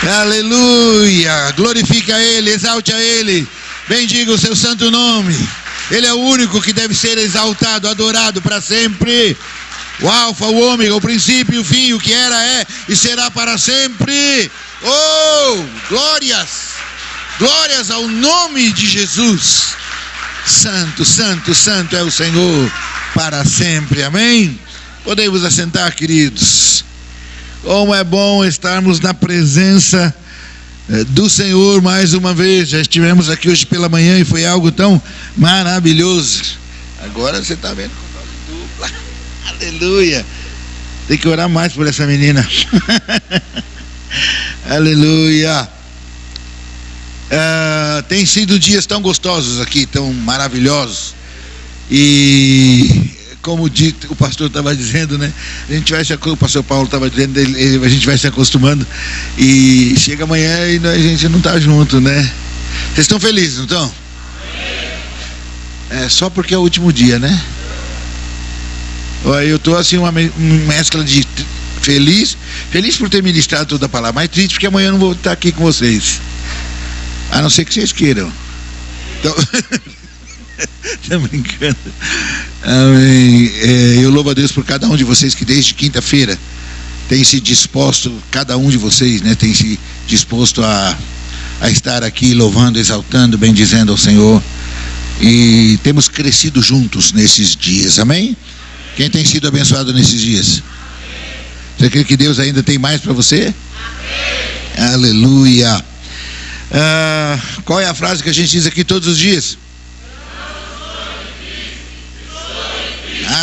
Aleluia, glorifica a Ele, exalte a Ele, bendiga o seu santo nome. Ele é o único que deve ser exaltado, adorado para sempre. O Alfa, o Ômega, o princípio e o fim, o que era, é e será para sempre. Oh, glórias, glórias ao nome de Jesus. Santo, santo, santo é o Senhor para sempre, amém? Podemos assentar, queridos. Como é bom estarmos na presença do Senhor mais uma vez. Já estivemos aqui hoje pela manhã e foi algo tão maravilhoso. Agora você está vendo com dose dupla. Aleluia. Tem que orar mais por essa menina. Aleluia. Tem sido dias tão gostosos aqui, tão maravilhosos. E como o pastor estava dizendo, né? O pastor Paulo estava dizendo, a gente vai se acostumando. E chega amanhã e a gente não está junto, né? Vocês estão felizes, não estão? É só porque é o último dia, né? Eu estou assim, uma mescla de feliz por ter ministrado toda a palavra, mas triste porque amanhã eu não vou estar aqui com vocês. A não ser que vocês queiram. Então, estou brincando. Amém. Eu louvo a Deus por cada um de vocês que desde quinta-feira tem se disposto, cada um de vocês, né, tem se disposto a estar aqui louvando, exaltando, bendizendo ao Senhor. E temos crescido juntos nesses dias, amém? Quem tem sido abençoado nesses dias? Você crê que Deus ainda tem mais para você? Amém. Aleluia. Qual é a frase que a gente diz aqui todos os dias?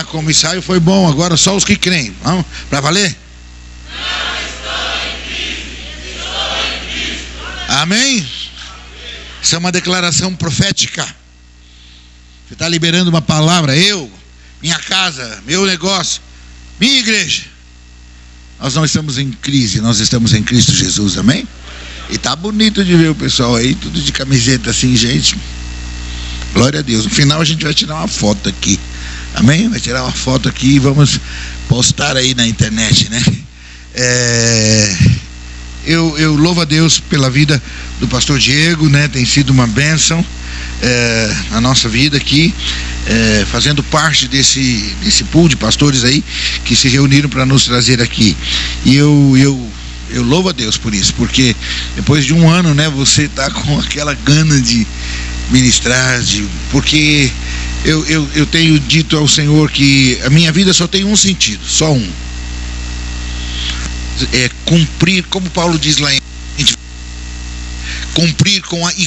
Como ensaio foi bom, agora só os que creem. Vamos, para valer? Amém? Isso é uma declaração profética. Você está liberando uma palavra. Eu, minha casa, meu negócio, minha igreja. Nós não estamos em crise, nós estamos em Cristo Jesus, amém? E tá bonito de ver o pessoal aí, tudo de camiseta assim, gente. Glória a Deus. No final a gente vai tirar uma foto aqui, amém? Vai tirar uma foto aqui e vamos postar aí na internet, né? Eu louvo a Deus pela vida do pastor Diego, né? Tem sido uma bênção na nossa vida aqui, fazendo parte desse pool de pastores aí que se reuniram para nos trazer aqui. E eu louvo a Deus por isso, porque depois de um ano, né, você está com aquela gana de ministrar, porque eu tenho dito ao Senhor que a minha vida só tem um sentido, só um. É cumprir, como Paulo diz lá em cumprir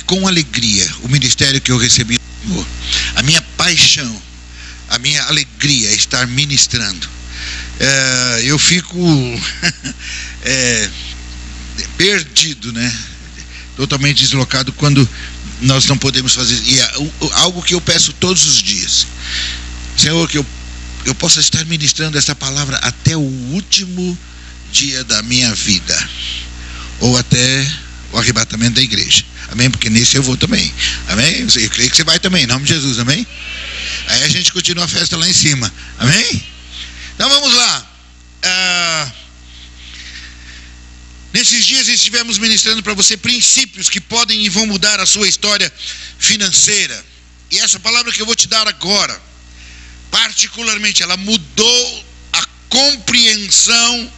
com alegria o ministério que eu recebi do Senhor. A minha paixão, a minha alegria é estar ministrando. Eu fico perdido, né? Totalmente deslocado quando nós não podemos fazer. E algo que eu peço todos os dias, Senhor, que eu possa estar ministrando essa palavra até o último dia da minha vida, ou até o arrebatamento da igreja, amém? Porque nesse eu vou também, amém? Eu creio que você vai também, em nome de Jesus, amém? Aí a gente continua a festa lá em cima, amém? Então vamos lá. Nesses dias estivemos ministrando para você princípios que podem e vão mudar a sua história financeira, e essa palavra que eu vou te dar agora, particularmente, ela mudou a compreensão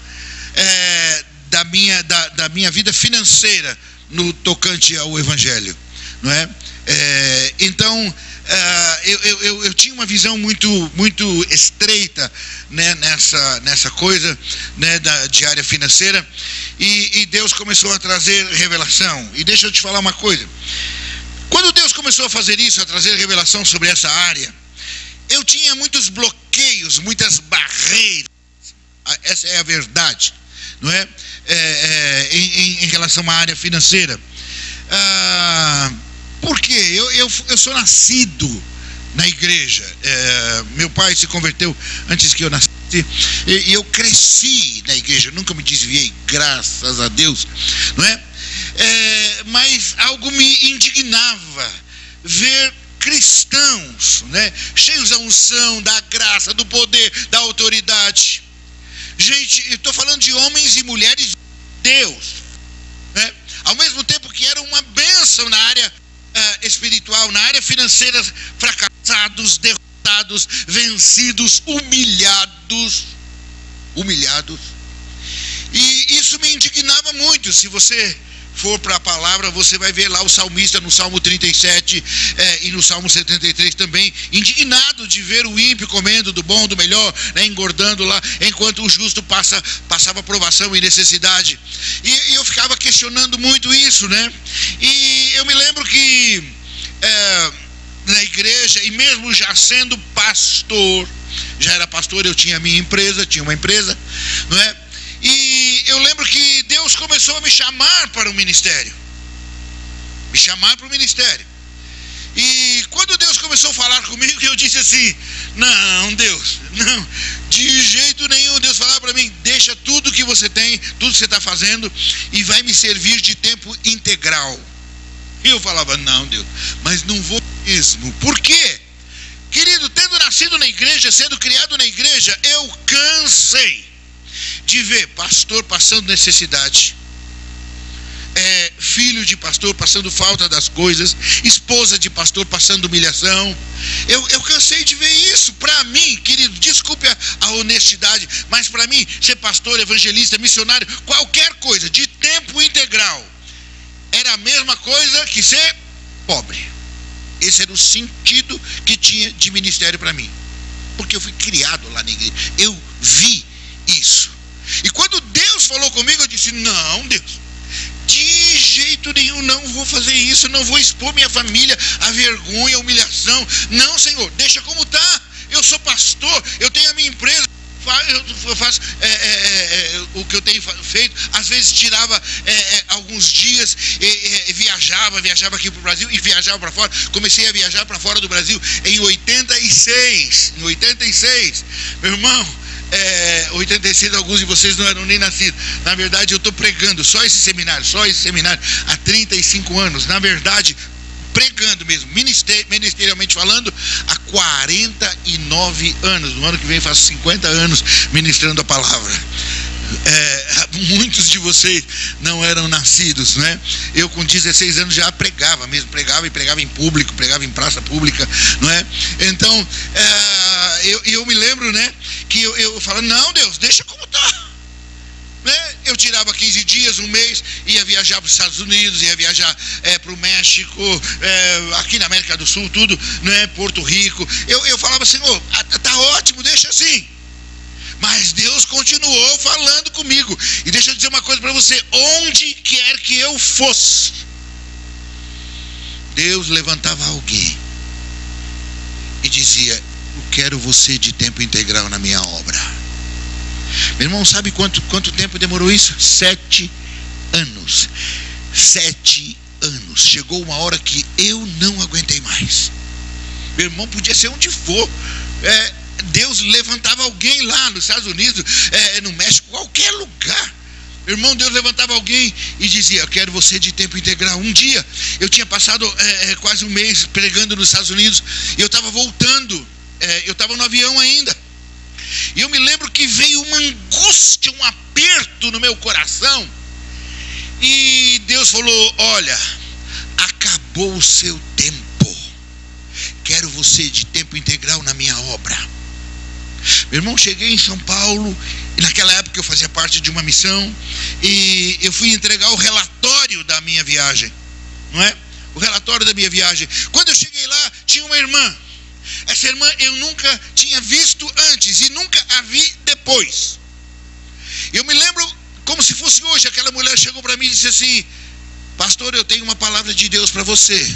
da minha vida financeira no tocante ao Evangelho, não é? Então eu tinha uma visão muito estreita, né, nessa coisa, né, de área financeira, e Deus começou a trazer revelação. E deixa eu te falar uma coisa: quando Deus começou a fazer isso, a trazer revelação sobre essa área, eu tinha muitos bloqueios, muitas barreiras. Essa é a verdade, não é? Em relação à área financeira. Por quê? Eu sou nascido na igreja. Meu pai se converteu antes que eu nascesse, e eu cresci na igreja, nunca me desviei, graças a Deus, não é? Mas algo me indignava ver cristãos, né, cheios da unção, da graça, do poder, da autoridade. Gente, eu estou falando de homens e mulheres de Deus, né? ao mesmo tempo que era uma bênção na área espiritual, na área financeira, fracassados, derrotados, vencidos, humilhados. E isso me indignava muito. Se você for para a palavra, você vai ver lá o salmista no Salmo 37 e no Salmo 73 também, indignado de ver o ímpio comendo do bom, do melhor, né, engordando lá, enquanto o justo passava provação e necessidade. E eu ficava questionando muito isso, né? E eu me lembro que na igreja, e mesmo já sendo pastor, já era pastor, eu tinha minha empresa, tinha uma empresa, não é? E eu lembro que Deus começou a me chamar para o ministério. E quando Deus começou a falar comigo, eu disse assim: não, Deus, não, de jeito nenhum. Deus falava para mim: deixa tudo que você tem, tudo que você está fazendo, e vai me servir de tempo integral. E eu falava: não, Deus, mas não vou mesmo. Por quê? Querido, tendo nascido na igreja, sendo criado na igreja, eu cansei de ver pastor passando necessidade, filho de pastor passando falta das coisas, esposa de pastor passando humilhação. Eu cansei de ver isso. Para mim, querido, desculpe a honestidade, mas para mim, ser pastor, evangelista, missionário, qualquer coisa de tempo integral, era a mesma coisa que ser pobre. Esse era o sentido que tinha de ministério para mim, porque eu fui criado lá na igreja, eu vi isso. E quando Deus falou comigo, eu disse: não, Deus, de jeito nenhum, não vou fazer isso, não vou expor minha família à vergonha, à humilhação. Não, Senhor, deixa como está. Eu sou pastor, eu tenho a minha empresa, eu faço o que eu tenho feito. Às vezes tirava alguns dias, viajava aqui para o Brasil e viajava para fora. Comecei a viajar para fora do Brasil em 86. Meu irmão, 86, alguns de vocês não eram nem nascidos. Na verdade, eu estou pregando só esse seminário há 35 anos. Na verdade, pregando mesmo, ministerialmente falando, há 49 anos. No ano que vem faço 50 anos ministrando a palavra. Muitos de vocês não eram nascidos, né? Eu com 16 anos já pregava em público, pregava em praça pública, não é? Então, eu me lembro, né, que eu falava: não, Deus, deixa como está, né? Eu tirava 15 dias, um mês, ia viajar para os Estados Unidos, ia viajar para o México, aqui na América do Sul, tudo, né? Porto Rico. Eu falava: Senhor, tá ótimo, deixa assim. Mas Deus continuou falando comigo. E deixa eu dizer uma coisa para você: onde quer que eu fosse, Deus levantava alguém e dizia: eu quero você de tempo integral na minha obra. Meu irmão, sabe quanto tempo demorou isso? 7 anos. 7 anos. Chegou uma hora que eu não aguentei mais. Meu irmão, podia ser onde for. Deus levantava alguém lá nos Estados Unidos, no México, qualquer lugar. Meu irmão, Deus levantava alguém e dizia: eu quero você de tempo integral. Um dia, eu tinha passado quase um mês pregando nos Estados Unidos, e eu estava voltando, eu estava no avião ainda, e eu me lembro que veio uma angústia, um aperto no meu coração, e Deus falou: olha, acabou o seu tempo, quero você de tempo integral na minha obra. Meu irmão, cheguei em São Paulo, e naquela época eu fazia parte de uma missão, e eu fui entregar o relatório da minha viagem, não é? O relatório da minha viagem. Quando eu cheguei lá, tinha uma irmã. Essa irmã eu nunca tinha visto antes e nunca a vi depois. Eu me lembro como se fosse hoje. Aquela mulher chegou para mim e disse assim: pastor, eu tenho uma palavra de Deus para você.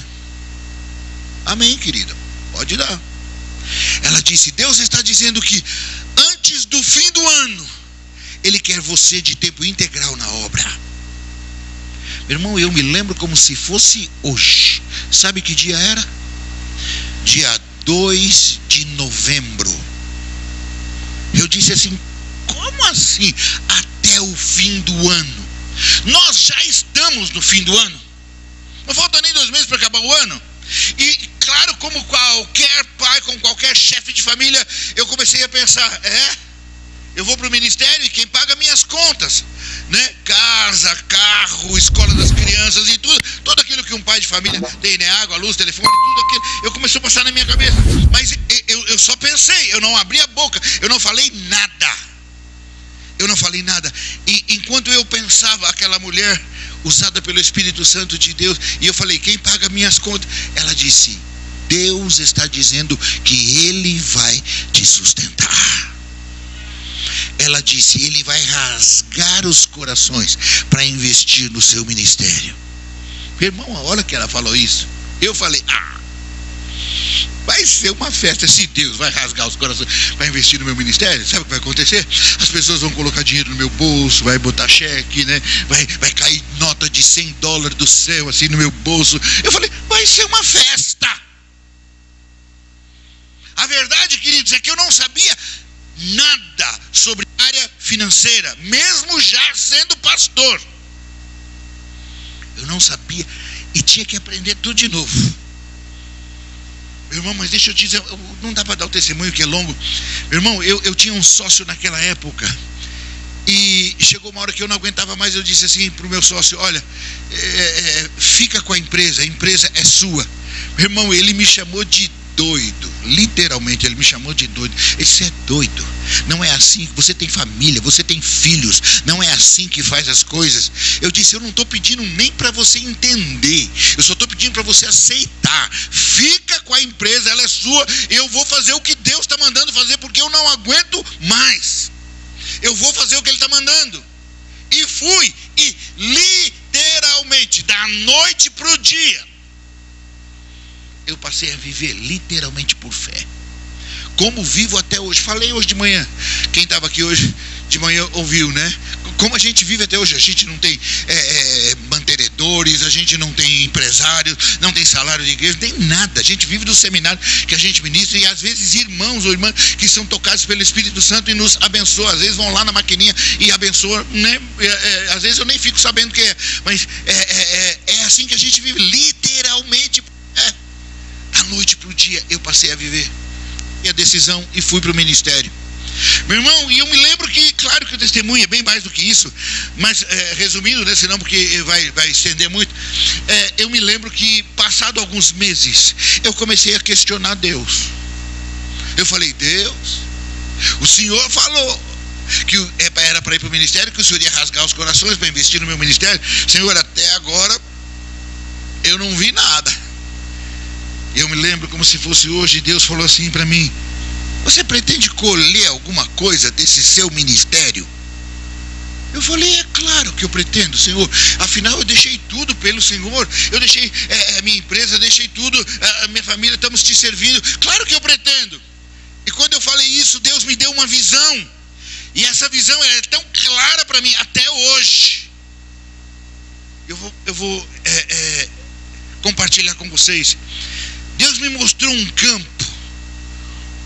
Amém, querida, pode dar. Ela disse: Deus está dizendo que antes do fim do ano Ele quer você de tempo integral na obra. Meu irmão, eu me lembro como se fosse hoje. Sabe que dia era? Dia 2 de novembro. Eu disse assim: como assim até o fim do ano? Nós já estamos no fim do ano, não falta nem 2 meses para acabar o ano. E claro, como qualquer pai, como qualquer chefe de família, eu comecei a pensar: eu vou para o ministério e quem paga minhas contas, né? casa, carro, escola das crianças e tudo aquilo que um pai de família tem, né? Água, luz, telefone, tudo aquilo. Eu comecei a passar na minha cabeça, mas eu só pensei, eu não abri a boca, eu não falei nada. Eu não falei nada. E enquanto eu pensava, aquela mulher usada pelo Espírito Santo de Deus, e eu falei, quem paga minhas contas? Ela disse, Deus está dizendo que Ele vai te sustentar. Ela disse, Ele vai rasgar os corações para investir no seu ministério. Meu irmão, a hora que ela falou isso, eu falei, vai ser uma festa. Se Deus vai rasgar os corações para investir no meu ministério, sabe o que vai acontecer? As pessoas vão colocar dinheiro no meu bolso, vai botar cheque, né? Vai cair nota de $100 do céu assim no meu bolso. Eu falei, vai ser uma festa. A verdade, queridos, é que eu não sabia nada sobre a área financeira, mesmo já sendo pastor. Eu não sabia e tinha que aprender tudo de novo. Meu irmão, mas deixa eu te dizer, não dá para dar o testemunho que é longo. Meu irmão, eu tinha um sócio naquela época, e chegou uma hora que eu não aguentava mais. Eu disse assim para o meu sócio, olha, fica com a empresa é sua. Meu irmão, ele me chamou de doido, literalmente ele me chamou de doido. Esse é doido, não é assim. Você tem família, você tem filhos, não é assim que faz as coisas. Eu disse, eu não estou pedindo nem para você entender, eu só estou pedindo para você aceitar. Fica com a empresa, ela é sua. Eu vou fazer o que Deus está mandando fazer, porque eu não aguento mais. Eu vou fazer o que Ele está mandando. E fui, e literalmente, da noite para o dia, eu passei a viver literalmente por fé, como vivo até hoje. Falei hoje de manhã, quem estava aqui hoje de manhã ouviu, né? Como a gente vive até hoje. A gente não tem mantenedores, a gente não tem empresários, não tem salário de igreja, não tem nada. A gente vive do seminário que a gente ministra, e às vezes irmãos ou irmãs que são tocados pelo Espírito Santo e nos abençoam. Às vezes vão lá na maquininha e abençoam, né? Às vezes eu nem fico sabendo o que é, mas é assim que a gente vive, literalmente. Da noite para o dia eu passei a viver a decisão e fui para o ministério. Meu irmão, e eu me lembro que, claro que o testemunho é bem mais do que isso, mas resumindo, né, senão porque vai estender muito, eu me lembro que passado alguns meses eu comecei a questionar Deus. Eu falei, Deus, o Senhor falou que era para ir para o ministério, que o Senhor ia rasgar os corações para investir no meu ministério. Senhor, até agora eu não vi nada. Eu me lembro como se fosse hoje. Deus falou assim para mim, você pretende colher alguma coisa desse seu ministério? Eu falei, é claro que eu pretendo, Senhor. Afinal eu deixei tudo pelo Senhor. Eu deixei a minha empresa, deixei tudo, a minha família, estamos te servindo. Claro que eu pretendo. E quando eu falei isso, Deus me deu uma visão. E essa visão é tão clara para mim até hoje. Eu vou compartilhar com vocês. Deus me mostrou um campo.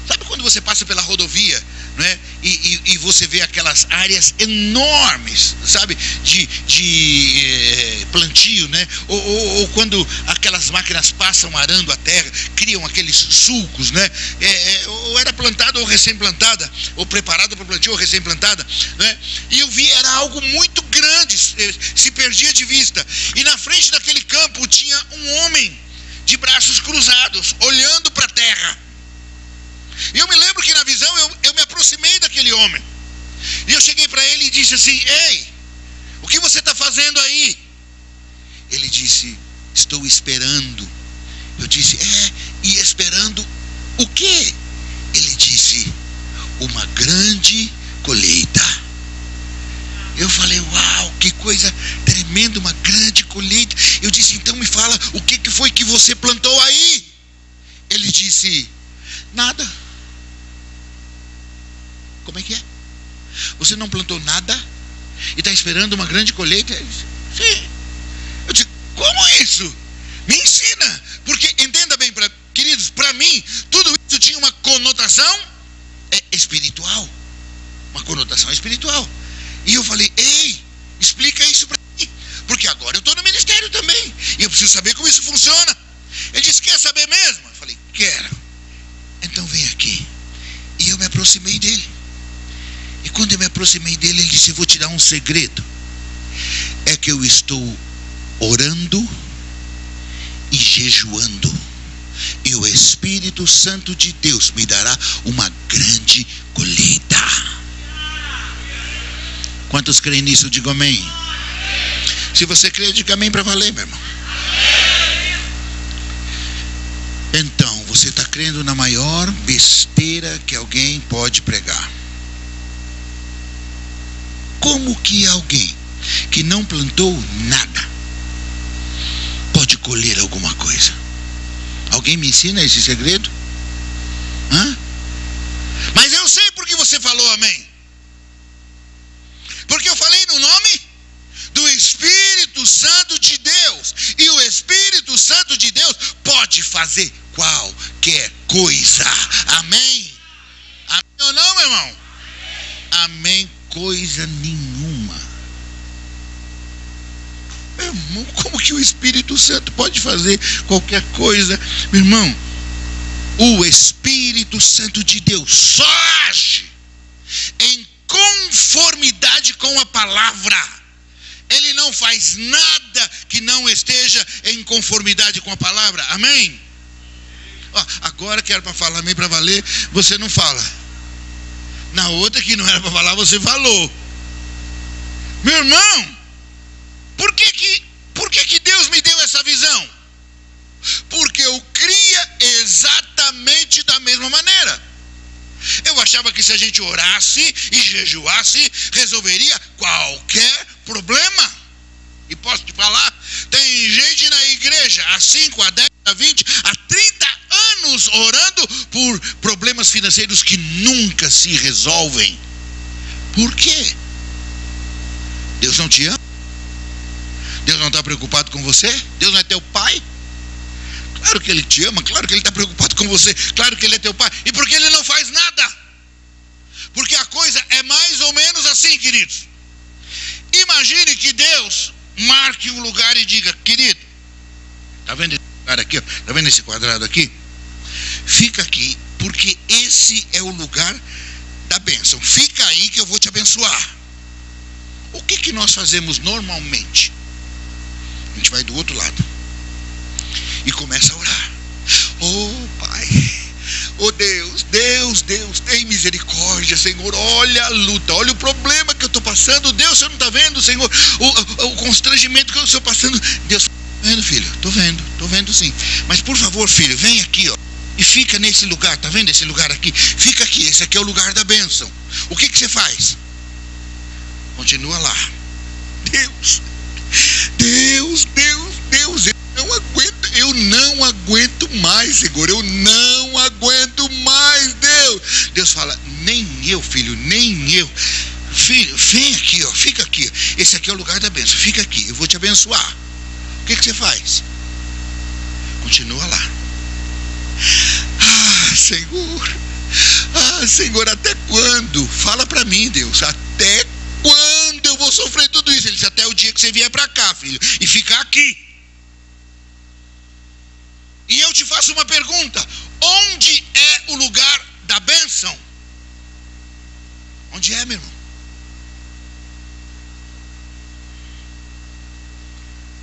Sabe quando você passa pela rodovia, né? E você vê aquelas áreas enormes, sabe? De plantio, né? Ou quando aquelas máquinas passam arando a terra, criam aqueles sulcos, né? Ou era plantada ou recém-plantada, ou preparada para plantio ou recém-plantada, né? E eu vi, era algo muito grande, se perdia de vista. E na frente daquele campo tinha um homem de braços cruzados, olhando para a terra. E eu me lembro que na visão eu me aproximei daquele homem. E eu cheguei para ele e disse assim, ei, o que você está fazendo aí? Ele disse, estou esperando. Eu disse, e esperando o quê? Ele disse, uma grande colheita. Eu falei, uau, que coisa tremenda, uma grande colheita. Eu disse, então me fala, o que foi que você plantou aí? Ele disse, nada. Como é que é? Você não plantou nada e está esperando uma grande colheita? Ele disse, sim. Eu disse, como isso? Me ensina. Porque, entenda bem, queridos, para mim, tudo isso tinha uma conotação espiritual. Uma conotação espiritual. E eu falei, ei, explica isso para mim, porque agora eu estou no ministério também, e eu preciso saber como isso funciona. Ele disse, quer saber mesmo? Eu falei, quero. Então vem aqui. E eu me aproximei dele. E quando eu me aproximei dele, ele disse, eu vou te dar um segredo. é que eu estou orando e jejuando, e o Espírito Santo de Deus me dará uma grande colheita. Quantos creem nisso? Diga amém. Se você crê, diga amém para valer, meu irmão. Então, você está crendo na maior besteira que alguém pode pregar. Como que alguém que não plantou nada pode colher alguma coisa? Alguém me ensina esse segredo? Mas eu sei porque você falou amém. Porque eu falei no nome do Espírito Santo de Deus. E o Espírito Santo de Deus pode fazer qualquer coisa. Amém? Amém ou não, meu irmão? Amém, coisa nenhuma. Meu irmão, como que o Espírito Santo pode fazer qualquer coisa? Meu irmão, o Espírito Santo de Deus só age em conformidade com a palavra. Ele não faz nada que não esteja em conformidade com a palavra. Amém? Agora que era para falar amém para valer, você não fala. Na outra que não era para falar, você falou. Meu irmão, por que Deus me deu essa visão? Porque eu cria exatamente da mesma maneira. Eu achava que se a gente orasse e jejuasse, resolveria qualquer problema. E posso te falar, tem gente na igreja há 5, a 10, a 20, a 30 anos orando por problemas financeiros que nunca se resolvem. Por quê? Deus não te ama? Deus não está preocupado com você? Deus não é teu pai? Claro que Ele te ama, claro que Ele está preocupado com você, claro que Ele é teu pai. E por que Ele não faz nada? Porque a coisa é mais ou menos assim, queridos. Imagine que Deus marque um lugar e diga: querido, está vendo esse lugar aqui? Está vendo esse quadrado aqui? Fica aqui, porque esse é o lugar da bênção. Fica aí que eu vou te abençoar. O que nós fazemos normalmente? A gente vai do outro lado e começa a orar. Oh Pai, oh Deus, tem misericórdia, Senhor. Olha a luta, olha o problema que eu estou passando. Deus, você não está vendo, Senhor, o constrangimento que eu estou passando. Deus, estou vendo, filho, estou vendo sim. Mas por favor, filho, vem aqui, e fica nesse lugar. Está vendo esse lugar aqui? Fica aqui, esse aqui é o lugar da bênção. O que você faz? Continua lá. Deus, eu não aguento mais, Senhor, eu não aguento mais, Deus. Deus fala: nem eu, filho, nem eu. Filho, vem aqui, fica aqui. Esse aqui é o lugar da bênção, fica aqui, eu vou te abençoar. O que você faz? Continua lá. Senhor, até quando? Fala para mim, Deus, até quando eu vou sofrer tudo isso? Ele disse: até o dia que você vier para cá, filho, e ficar aqui. E eu te faço uma pergunta: onde é o lugar da bênção? Onde é, meu irmão?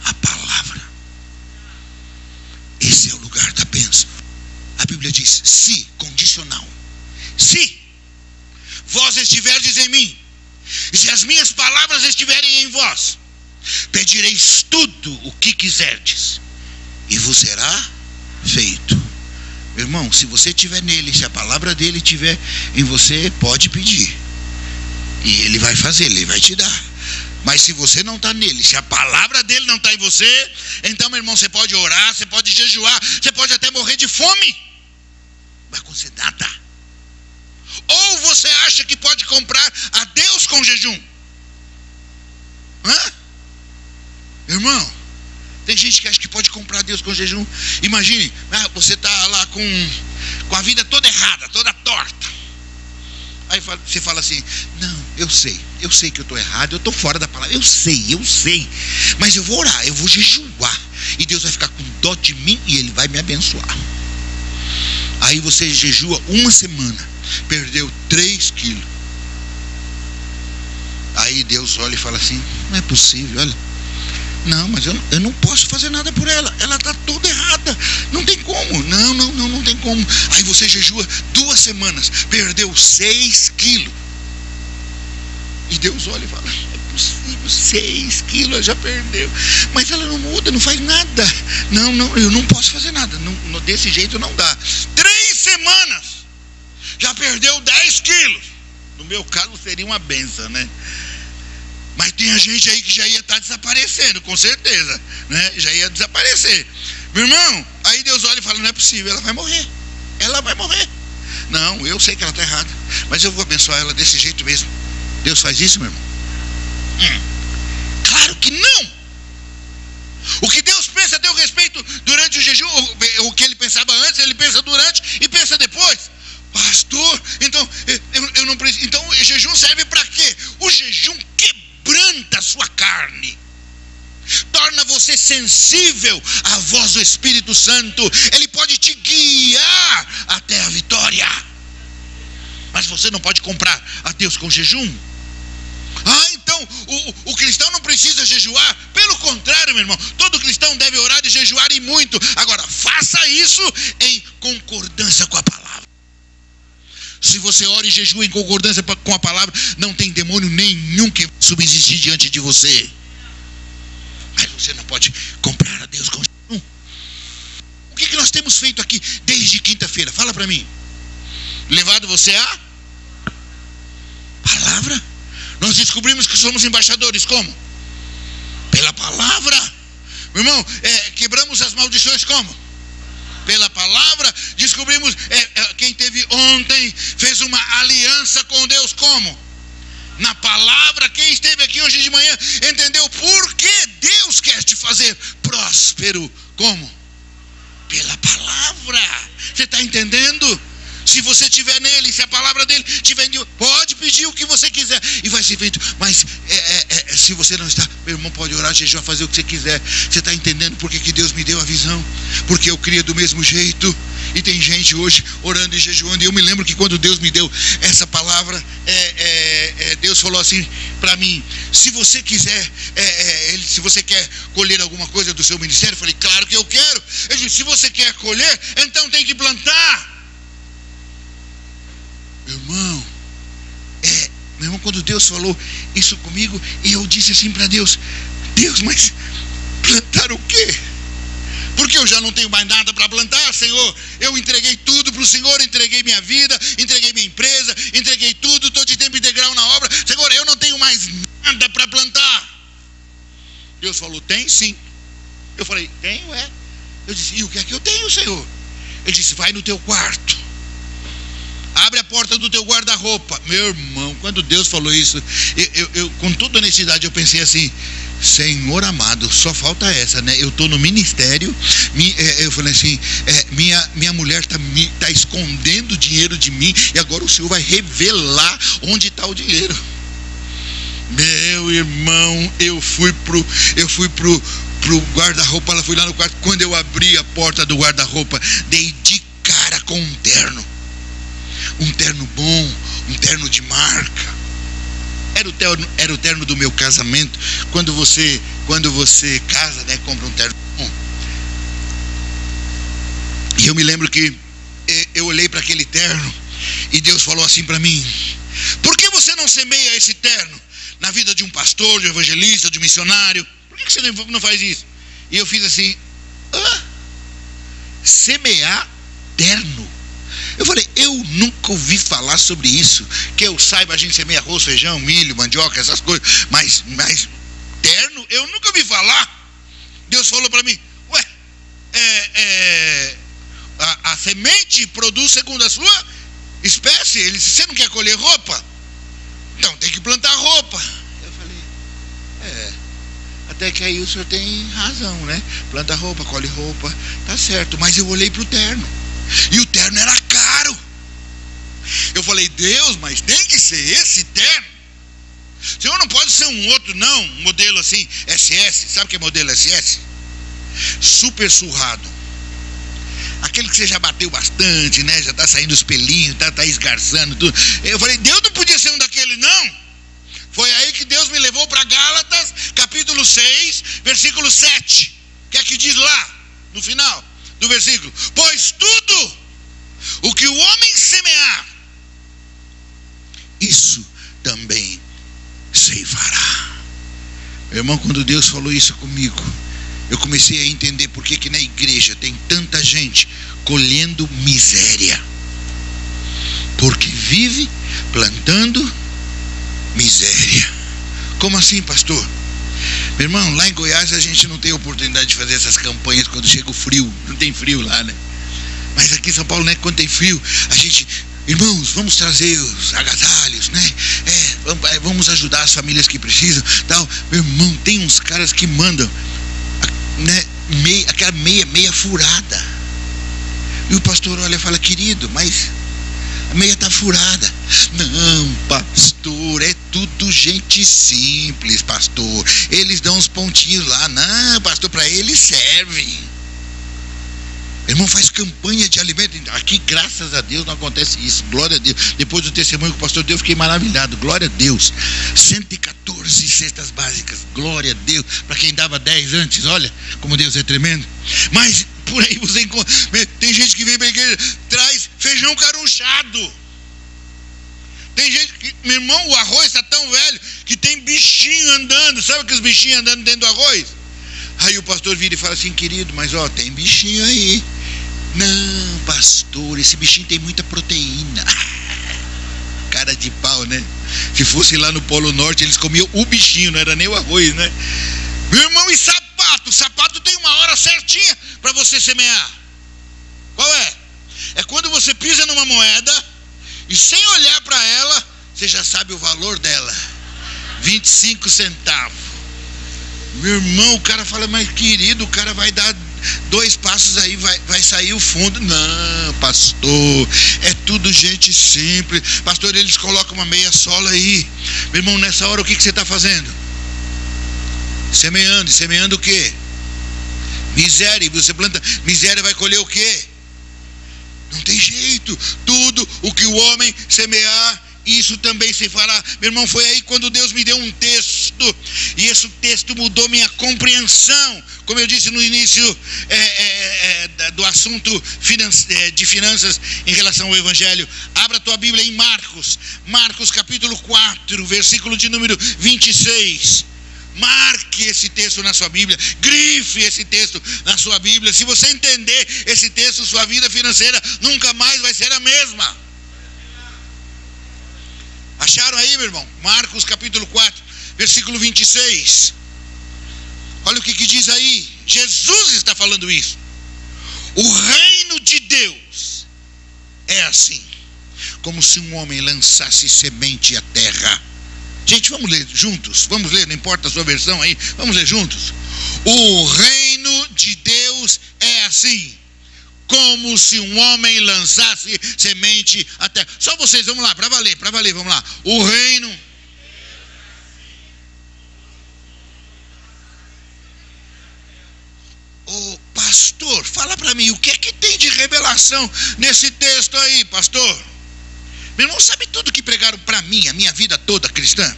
A palavra. Esse é o lugar da bênção. A Bíblia diz: se, condicional. Se vós estiverdes em mim, e se as minhas palavras estiverem em vós, pedireis tudo o que quiserdes, e vos será feito. Meu irmão, se você estiver nele, se a palavra dele estiver em você, pode pedir, e ele vai fazer, ele vai te dar. Mas se você não está nele, se a palavra dele não está em você, então, meu irmão, você pode orar, você pode jejuar, você pode até morrer de fome, não vai acontecer nada. Ou você acha que pode comprar a Deus com jejum? Meu irmão, tem gente que acha que pode comprar a Deus com jejum. Imagine, você está lá com a vida toda errada, toda torta. Aí você fala assim: não, eu sei que eu estou errado, eu estou fora da palavra, eu sei, mas eu vou orar, eu vou jejuar, e Deus vai ficar com dó de mim e Ele vai me abençoar. Aí você jejua uma semana, perdeu 3 quilos. Aí Deus olha e fala assim: não é possível, olha, Não, mas eu não posso fazer nada por ela. Ela está toda errada. Não tem como. Não tem como. Aí você jejua 2 semanas, perdeu 6 quilos. E Deus olha e fala: é possível, 6 quilos já perdeu. Mas ela não muda, não faz nada. Não, eu não posso fazer nada. Não, desse jeito não dá. 3 semanas, já perdeu 10 quilos. No meu caso seria uma benção, né? Mas tem gente aí que já ia estar desaparecendo, com certeza, né? Já ia desaparecer. Meu irmão, aí Deus olha e fala: não é possível, ela vai morrer. Ela vai morrer. Não, eu sei que ela está errada, mas eu vou abençoar ela desse jeito mesmo. Deus faz isso, meu irmão? Claro que não. O que Deus pensa a teu respeito durante o jejum, o que ele pensava antes, ele pensa durante e pensa depois. Pastor, então eu não preciso. Então o jejum serve para quê? O jejum quebranta a sua carne, torna você sensível à voz do Espírito Santo. Ele pode te guiar até a vitória. Mas você não pode comprar a Deus com jejum. Então o cristão não precisa jejuar. Pelo contrário, meu irmão, todo cristão deve orar e jejuar e muito. Agora, faça isso em concordância com a palavra. Se você ora e jejua em concordância com a palavra, não tem demônio nenhum que subsistir diante de você. Mas você não pode comprar a Deus com jejum. O que nós temos feito aqui desde quinta-feira? Fala para mim. Levado você a palavra? Nós descobrimos que somos embaixadores como? Pela palavra. Meu irmão, quebramos as maldições como? Pela palavra. Descobrimos, quem teve ontem fez uma aliança com Deus como? Na palavra. Quem esteve aqui hoje de manhã entendeu por que Deus quer te fazer próspero como? Pela palavra. Você está entendendo? Se você estiver nele, se a palavra dele estiver em Deus, pode pedir o que você quiser e vai ser feito. Mas se você não está, meu irmão, pode orar, jejuar, fazer o que você quiser. Você está entendendo por que Deus me deu a visão? Porque eu cria do mesmo jeito. E tem gente hoje orando e jejuando. E eu me lembro que quando Deus me deu essa palavra, Deus falou assim para mim: se você quiser, se você quer colher alguma coisa do seu ministério, eu falei: claro que eu quero. Ele disse: se você quer colher, então tem que plantar. Meu irmão, quando Deus falou isso comigo, e eu disse assim para Deus: Deus, mas plantar o quê? Porque eu já não tenho mais nada para plantar, Senhor. Eu entreguei tudo para o Senhor, entreguei minha vida, entreguei minha empresa, entreguei tudo, estou de tempo integral na obra. Senhor, eu não tenho mais nada para plantar. Deus falou: tem sim. Eu falei: tenho, Eu disse: e o que é que eu tenho, Senhor? Ele disse: vai no teu quarto, abre a porta do teu guarda-roupa. Meu irmão, quando Deus falou isso, eu com toda honestidade, eu pensei assim: Senhor amado, só falta essa, né? Eu estou no ministério, eu falei assim: minha mulher está escondendo dinheiro de mim, e agora o Senhor vai revelar onde está o dinheiro. Meu irmão, eu fui pro guarda-roupa, ela foi lá no quarto. Quando eu abri a porta do guarda-roupa, dei de cara com um terno. Um terno bom, um terno de marca. Era o terno do meu casamento. Quando você casa, né, compra um terno bom. E eu me lembro que eu olhei para aquele terno e Deus falou assim para mim: por que você não semeia esse terno na vida de um pastor, de um evangelista, de um missionário? Por que você não faz isso? E eu fiz assim: semear terno? Eu falei: eu nunca ouvi falar sobre isso. Que eu saiba, a gente semeia arroz, feijão, milho, mandioca, essas coisas. Mas terno, eu nunca ouvi falar. Deus falou para mim: a semente produz segundo a sua espécie. Ele disse: você não quer colher roupa? Então tem que plantar roupa. Eu falei: até que aí o senhor tem razão, né? Planta roupa, colhe roupa, tá certo. Mas eu olhei para o terno, e o terno era caro. Eu falei: Deus, mas tem que ser esse terno? O senhor não pode ser um outro, não, um modelo assim, SS. Sabe o que é modelo SS? Super surrado. Aquele que você já bateu bastante, né? Já tá saindo os pelinhos, tá esgarçando tudo. Eu falei: Deus não podia ser um daquele, não. Foi aí que Deus me levou para Gálatas, capítulo 6, versículo 7. O que é que diz lá no final do versículo? Pois tudo o que o homem semear, isso também ceifará. Meu irmão, quando Deus falou isso comigo, eu comecei a entender por que na igreja tem tanta gente colhendo miséria. Porque vive plantando miséria. Como assim, pastor? Meu irmão, lá em Goiás a gente não tem oportunidade de fazer essas campanhas quando chega o frio. Não tem frio lá, né? Mas aqui em São Paulo, né, quando tem frio, a gente... Irmãos, vamos trazer os agasalhos, né? Vamos ajudar as famílias que precisam, tal. Meu irmão, tem uns caras que mandam, né, aquela meia furada. E o pastor olha e fala: querido, mas a meia está furada. Não, pastor, é tudo gente simples, pastor. Eles dão uns pontinhos lá. Não, pastor, para eles servem. Irmão, faz campanha de alimento. Aqui, graças a Deus, não acontece isso. Glória a Deus. Depois do testemunho que o pastor deu, eu fiquei maravilhado. Glória a Deus. 114 cestas básicas. Glória a Deus. Para quem dava 10 antes, olha como Deus é tremendo. Mas por aí você encontra. Tem gente que vem para a igreja, traz feijão carunchado. Tem gente que, meu irmão, o arroz está tão velho que tem bichinho andando. Sabe aqueles bichinhos andando dentro do arroz? Aí o pastor vira e fala assim: querido, mas ó, tem bichinho aí. Não, pastor, esse bichinho tem muita proteína. Cara de pau, né? Se fosse lá no Polo Norte, eles comiam o bichinho, não era nem o arroz, né? Meu irmão, e sapato? Sapato tem uma hora certinha para você semear. Qual é? É quando você pisa numa moeda e, sem olhar para ela, você já sabe o valor dela. 25 centavos. Meu irmão, o cara fala: mas querido, o cara vai dar 2 passos aí, vai sair o fundo. Não, pastor, é tudo gente simples. Pastor, eles colocam uma meia sola aí. Meu irmão, nessa hora o que você está fazendo? Semeando. E semeando o quê? Miséria. E você planta miséria, vai colher o quê? Não tem jeito. Tudo o que o homem semear, isso também se fará. Meu irmão, foi aí quando Deus me deu um texto, e esse texto mudou minha compreensão. Como eu disse no início do assunto de finanças em relação ao Evangelho. Abra a tua Bíblia em Marcos capítulo 4, versículo de número 26. Marque esse texto na sua Bíblia, grife esse texto na sua Bíblia. Se você entender esse texto, sua vida financeira nunca mais vai ser a mesma. Acharam aí, meu irmão? Marcos capítulo 4, versículo 26. Olha o que diz aí. Jesus está falando isso. O reino de Deus é assim, como se um homem lançasse semente à terra. Gente, vamos ler juntos. Vamos ler, não importa a sua versão aí. Vamos ler juntos. O reino de Deus é assim, como se um homem lançasse semente à terra. Só vocês, vamos lá, para valer, vamos lá. O reino. Ô, pastor, fala para mim, o que é que tem de revelação nesse texto aí, pastor? Meu irmão, sabe tudo que pregaram para mim, a minha vida toda cristã?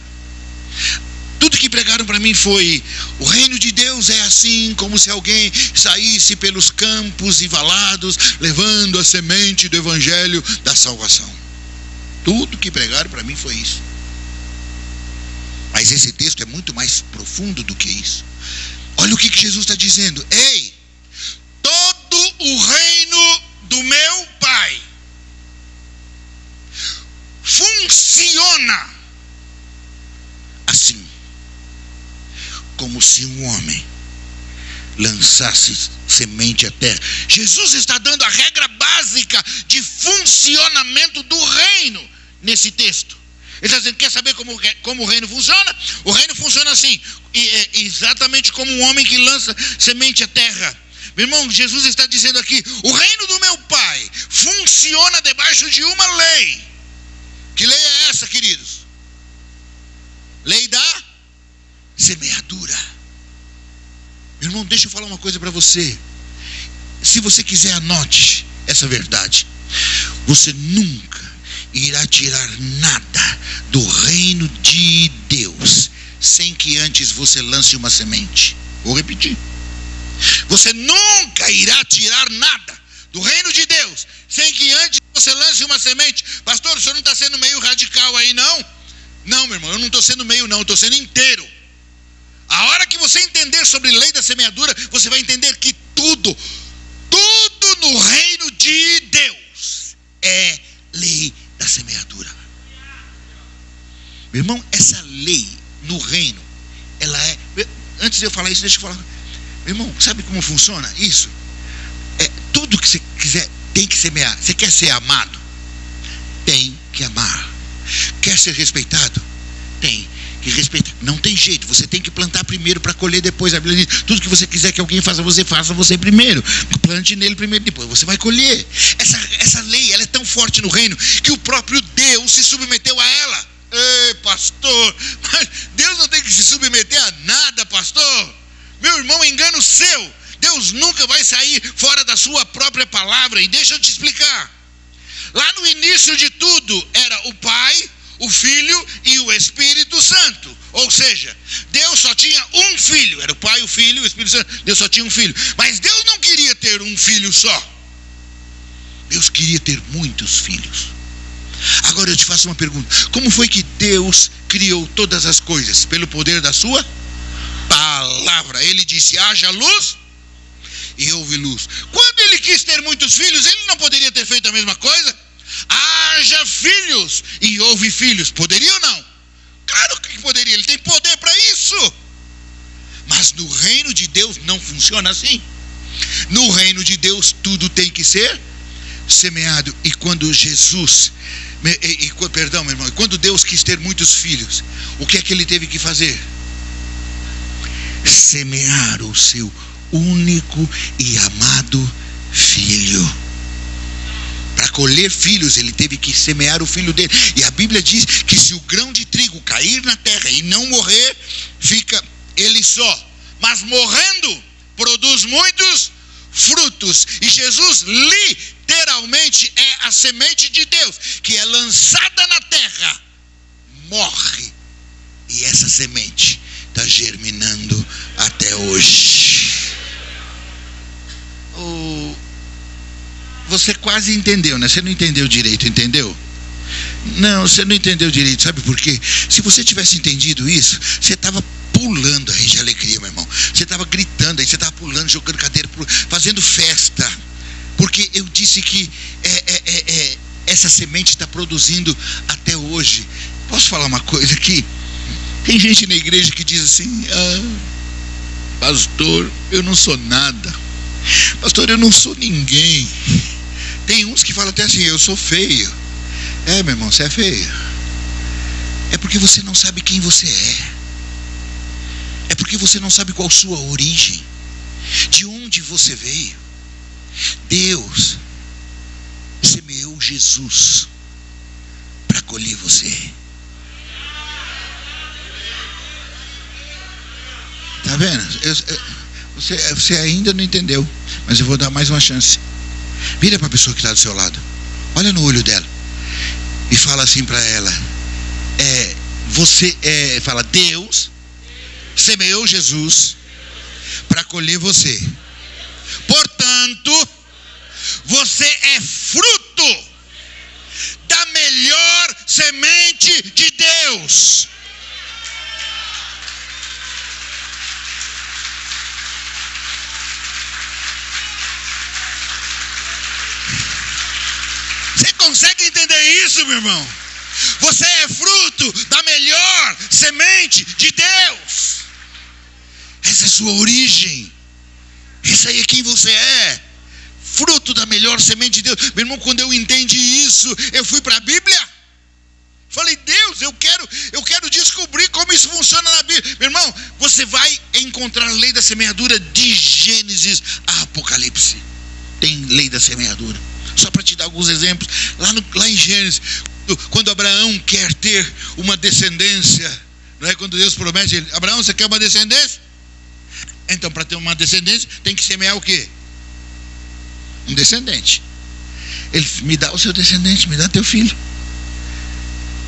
Tudo que pregaram para mim foi: o reino de Deus é assim, como se alguém saísse pelos campos e valados, levando a semente do evangelho da salvação. Tudo que pregaram para mim foi isso. Mas esse texto é muito mais profundo do que isso. Olha o que Jesus está dizendo. Ei, todo o reino do meu Pai funciona assim, como se um homem lançasse semente à terra. Jesus está dando a regra básica de funcionamento do reino nesse texto. Ele está dizendo: quer saber como o reino funciona? O reino funciona assim, exatamente como um homem que lança semente à terra. Meu irmão, Jesus está dizendo aqui: o reino do meu Pai funciona debaixo de uma lei. Que lei é essa, queridos? Lei da semeadura. Meu irmão, deixa eu falar uma coisa para você. Se você quiser, anote essa verdade. Você nunca irá tirar nada do reino de Deus sem que antes você lance uma semente. Vou repetir. Você nunca irá tirar nada do reino de Deus sem que antes você lance uma semente. Pastor, o senhor não está sendo meio radical aí, não? Não, meu irmão, eu não estou sendo meio, não, eu estou sendo inteiro. A hora que você entender sobre lei da semeadura, você vai entender que tudo no reino de Deus é lei da semeadura. Meu irmão, essa lei no reino, ela é... Antes de eu falar isso, deixa eu falar. Meu irmão, sabe como funciona isso? Tudo que você quiser tem que semear. Você quer ser amado? Tem que amar. Quer ser respeitado? Tem que respeitar. Não tem jeito, você tem que plantar primeiro para colher depois. A Bíblia diz, tudo que você quiser que alguém faça você primeiro. Plante nele primeiro, depois você vai colher. Essa lei, ela é tão forte no reino que o próprio Deus se submeteu a ela. Ei, pastor, mas Deus não tem que se submeter a nada, pastor. Meu irmão, engano seu. Deus nunca vai sair fora da sua própria palavra. E deixa eu te explicar. Lá no início de tudo era o Pai, o Filho e o Espírito Santo. Ou seja, Deus só tinha um filho. Era o Pai, o Filho e o Espírito Santo. Deus só tinha um filho. Mas Deus não queria ter um filho só. Deus queria ter muitos filhos. Agora eu te faço uma pergunta. Como foi que Deus criou todas as coisas? Pelo poder da sua palavra. Ele disse, haja luz, e houve luz. Quando ele quis ter muitos filhos, ele não poderia ter feito a mesma coisa? Haja filhos, e houve filhos. Poderia ou não? Claro que poderia, ele tem poder para isso. Mas no reino de Deus não funciona assim. No reino de Deus tudo tem que ser semeado. E quando Jesus, perdão, meu irmão, quando Deus quis ter muitos filhos, o que é que ele teve que fazer? Semear o seu único e amado filho. Para colher filhos, ele teve que semear o filho dele. E a Bíblia diz que se o grão de trigo cair na terra e não morrer, fica ele só. Mas morrendo, produz muitos frutos. E Jesus literalmente é a semente de Deus, que é lançada na terra, morre. E essa semente está germinando até hoje. Você quase entendeu, né? Você não entendeu direito, entendeu? Não, você não entendeu direito. Sabe por quê? Se você tivesse entendido isso, você estava pulando aí de alegria, meu irmão. Você estava gritando aí, você estava pulando, jogando cadeira, fazendo festa. Porque eu disse que essa semente está produzindo até hoje. Posso falar uma coisa aqui? Tem gente na igreja que diz assim, pastor, eu não sou nada. Pastor, eu não sou ninguém. Tem uns que falam até assim, eu sou feio. Meu irmão, você é feio. É porque você não sabe quem você é. É porque você não sabe qual a sua origem. De onde você veio. Deus semeou Jesus para colher você. Tá vendo? Você ainda não entendeu, mas eu vou dar mais uma chance. Vira para a pessoa que está do seu lado, olha no olho dela e fala assim para ela: fala, Deus semeou Jesus para colher você. Portanto, você é fruto da melhor semente de Deus. Você consegue entender isso, meu irmão? Você é fruto da melhor semente de Deus. Essa é a sua origem. Isso aí é quem você é. Fruto da melhor semente de Deus. Meu irmão, quando eu entendi isso, eu fui para a Bíblia. Falei, Deus, eu quero descobrir como isso funciona na Bíblia. Meu irmão, você vai encontrar a lei da semeadura de Gênesis a Apocalipse. Tem lei da semeadura. Só para te dar alguns exemplos, lá em Gênesis, quando Abraão quer ter uma descendência, não é? Quando Deus promete, ele, Abraão, você quer uma descendência? Então, para ter uma descendência, tem que semear o quê? Um descendente. Ele me dá o seu descendente, me dá teu filho.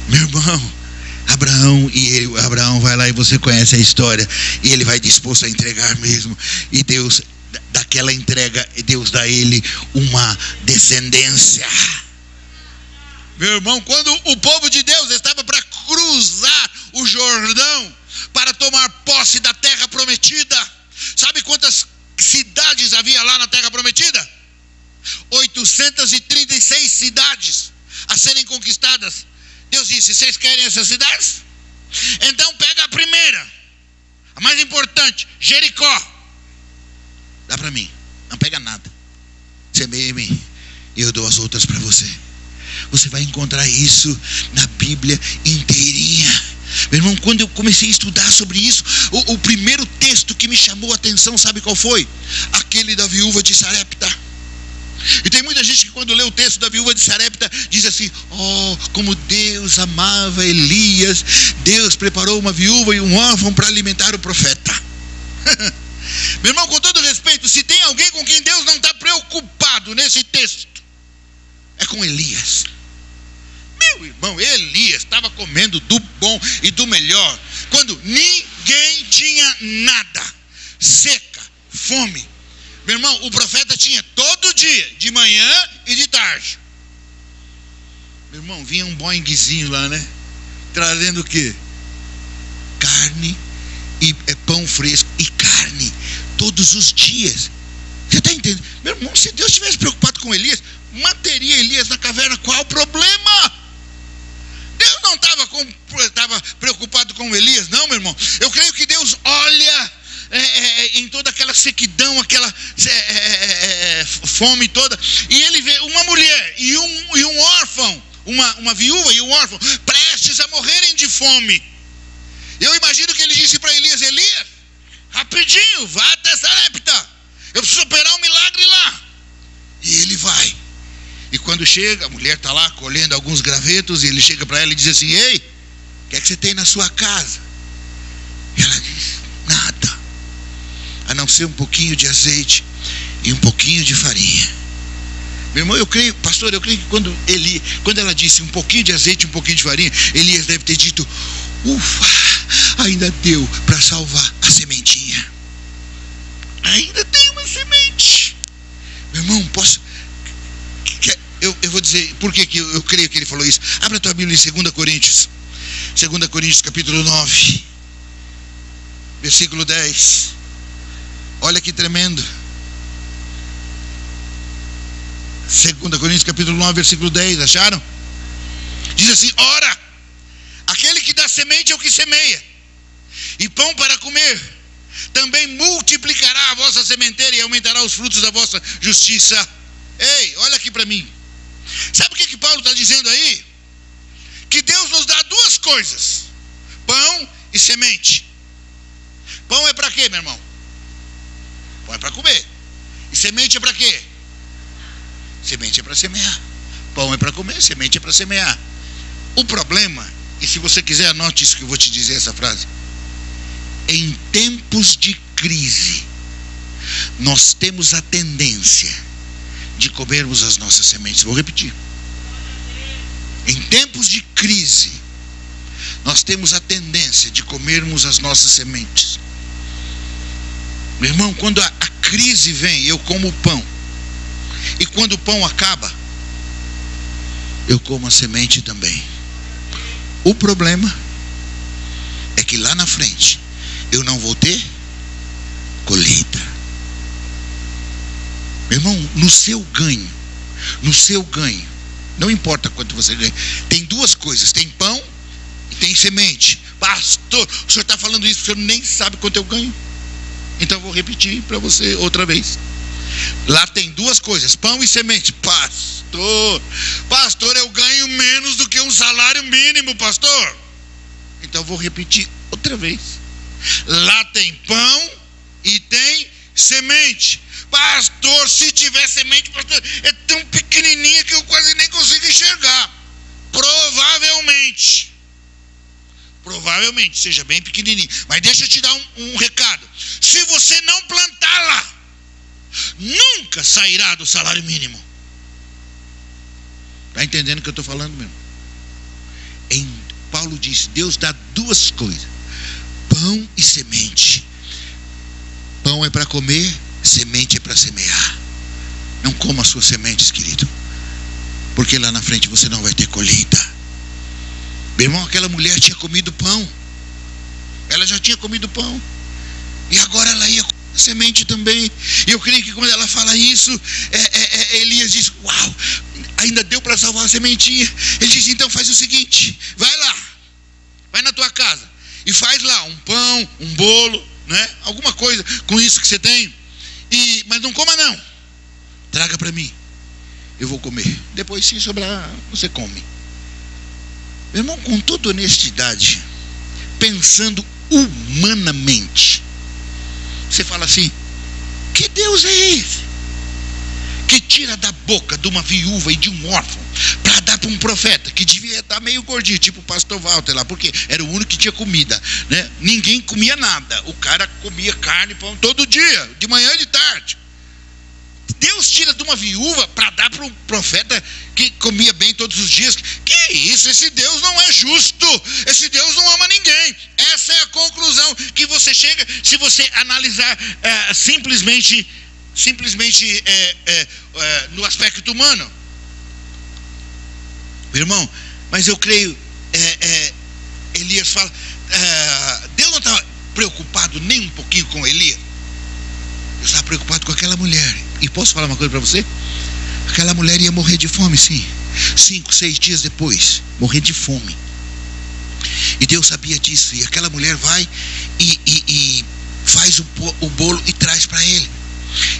Meu irmão, Abraão vai lá e você conhece a história. E ele vai disposto a entregar mesmo. E Deus, daquela entrega, Deus dá a ele uma descendência. Meu irmão, quando o povo de Deus estava para cruzar o Jordão, para tomar posse da terra prometida, sabe quantas cidades havia lá na terra prometida? 836 cidades a serem conquistadas. Deus disse: vocês querem essas cidades? Então pega a primeira, a mais importante, Jericó. Dá para mim, não pega nada, semeia em mim e eu dou as outras para você. Você vai encontrar isso na Bíblia inteirinha. Meu irmão, quando eu comecei a estudar sobre isso, o primeiro texto que me chamou a atenção, sabe qual foi? Aquele da viúva de Sarepta. E tem muita gente que quando lê o texto da viúva de Sarepta diz assim: oh, como Deus amava Elias, Deus preparou uma viúva e um órfão para alimentar o profeta. Meu irmão, com todo respeito, se tem alguém com quem Deus não está preocupado nesse texto, é com Elias. Meu irmão, Elias estava comendo do bom e do melhor, quando ninguém tinha nada, seca, fome. Meu irmão, o profeta tinha todo dia, de manhã e de tarde. Meu irmão, vinha um boingzinho lá, né? Trazendo o quê? Carne e pão fresco e carne, todos os dias. Você está entendendo? Meu irmão, se Deus estivesse preocupado com Elias, manteria Elias na caverna. Qual o problema? Deus não estava preocupado com Elias, não, meu irmão. Eu creio que Deus olha em toda aquela sequidão, aquela fome toda, e ele vê uma mulher e um órfão, uma viúva e um órfão prestes a morrerem de fome. Eu imagino que ele disse para Elias: Elias, rapidinho, vá até Sarepta, eu preciso operar um milagre lá. E ele vai. E quando chega, a mulher está lá colhendo alguns gravetos, e ele chega para ela e diz assim: ei, o que é que você tem na sua casa? E ela diz: nada, a não ser um pouquinho de azeite e um pouquinho de farinha. Meu irmão, eu creio, pastor, eu creio que quando ela disse um pouquinho de azeite e um pouquinho de farinha, Elias deve ter dito: ufa, ainda deu para salvar a sementinha. Ainda tem uma semente. Meu irmão, eu vou dizer por que eu creio que ele falou isso. Abra a tua Bíblia em 2 Coríntios. 2 Coríntios capítulo 9, versículo 10. Olha que tremendo. 2 Coríntios capítulo 9, versículo 10. Acharam? Diz assim: ora, aquele que dá semente é o que semeia, e pão para comer, também multiplicará a vossa sementeira e aumentará os frutos da vossa justiça. Ei, olha aqui para mim. Sabe o que Paulo está dizendo aí? Que Deus nos dá duas coisas: pão e semente. Pão é para quê, meu irmão? Pão é para comer. E semente é para quê? Semente é para semear. Pão é para comer, semente é para semear. O problema, e se você quiser anote isso que eu vou te dizer, essa frase: em tempos de crise, nós temos a tendência de comermos as nossas sementes. Vou repetir. Em tempos de crise, nós temos a tendência de comermos as nossas sementes. Meu irmão, quando a crise vem, eu como o pão. E quando o pão acaba, eu como a semente também. O problema é que lá na frente eu não vou ter colheita. Meu irmão, no seu ganho, não importa quanto você ganha, tem duas coisas: tem pão e tem semente. Pastor, o senhor está falando isso, o senhor nem sabe quanto eu ganho. Então eu vou repetir para você outra vez. Lá tem duas coisas: pão e semente. Pastor, eu ganho menos do que um salário mínimo, pastor. Então eu vou repetir outra vez. Lá tem pão e tem semente. Pastor, se tiver semente, pastor, é tão pequenininha que eu quase nem consigo enxergar. Provavelmente seja bem pequenininho. Mas deixa eu te dar um recado: se você não plantar lá, nunca sairá do salário mínimo. Está entendendo o que eu estou falando, meu irmão? Paulo diz: Deus dá duas coisas: pão e semente. Pão é para comer, semente é para semear. Não coma as suas sementes, querido, porque lá na frente você não vai ter colheita. Meu irmão, aquela mulher tinha comido pão. Ela já tinha comido pão, e agora ela ia comer a semente também. E eu creio que quando ela fala isso, Elias diz: uau, ainda deu para salvar a sementinha. Ele diz: então faz o seguinte, vai lá, vai na tua casa e faz lá um pão, um bolo, né? Alguma coisa com isso que você tem, mas não coma não, traga para mim, eu vou comer, depois se sobrar você come. Meu irmão, com toda honestidade, pensando humanamente, você fala assim: que Deus é esse que tira da boca de uma viúva e de um órfão para dar para um profeta que devia estar meio gordinho, tipo o pastor Walter lá, porque era o único que tinha comida, né? Ninguém comia nada, o cara comia carne e pão todo dia, de manhã e de tarde. Deus tira de uma viúva para dar para um profeta que comia bem todos os dias. Que isso? Esse Deus não é justo. Esse Deus não ama ninguém. Essa é a conclusão que você chega se você analisar simplesmente no aspecto humano. Meu irmão, mas eu creio, Elias fala, Deus não estava preocupado nem um pouquinho com Elias. Eu estava preocupado com aquela mulher. E posso falar uma coisa para você? Aquela mulher ia morrer de fome, sim. 5, 6 dias depois, morrer de fome. E Deus sabia disso. E aquela mulher vai e faz o bolo e traz para ele.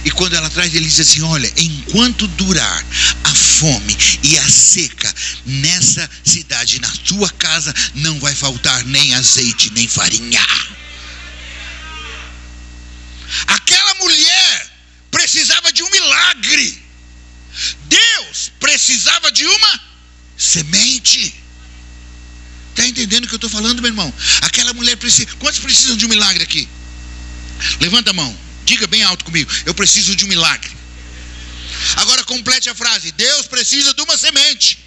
E quando ela traz, ele diz assim: olha, enquanto durar a fome e a seca nessa cidade, na tua casa, não vai faltar nem azeite, nem farinha. Aquela mulher precisava de um milagre. Deus precisava de uma semente. Está entendendo o que eu estou falando, meu irmão? Aquela mulher precisa. Quantos precisam de um milagre aqui? Levanta a mão, diga bem alto comigo: eu preciso de um milagre. Agora complete a frase: Deus precisa de uma semente.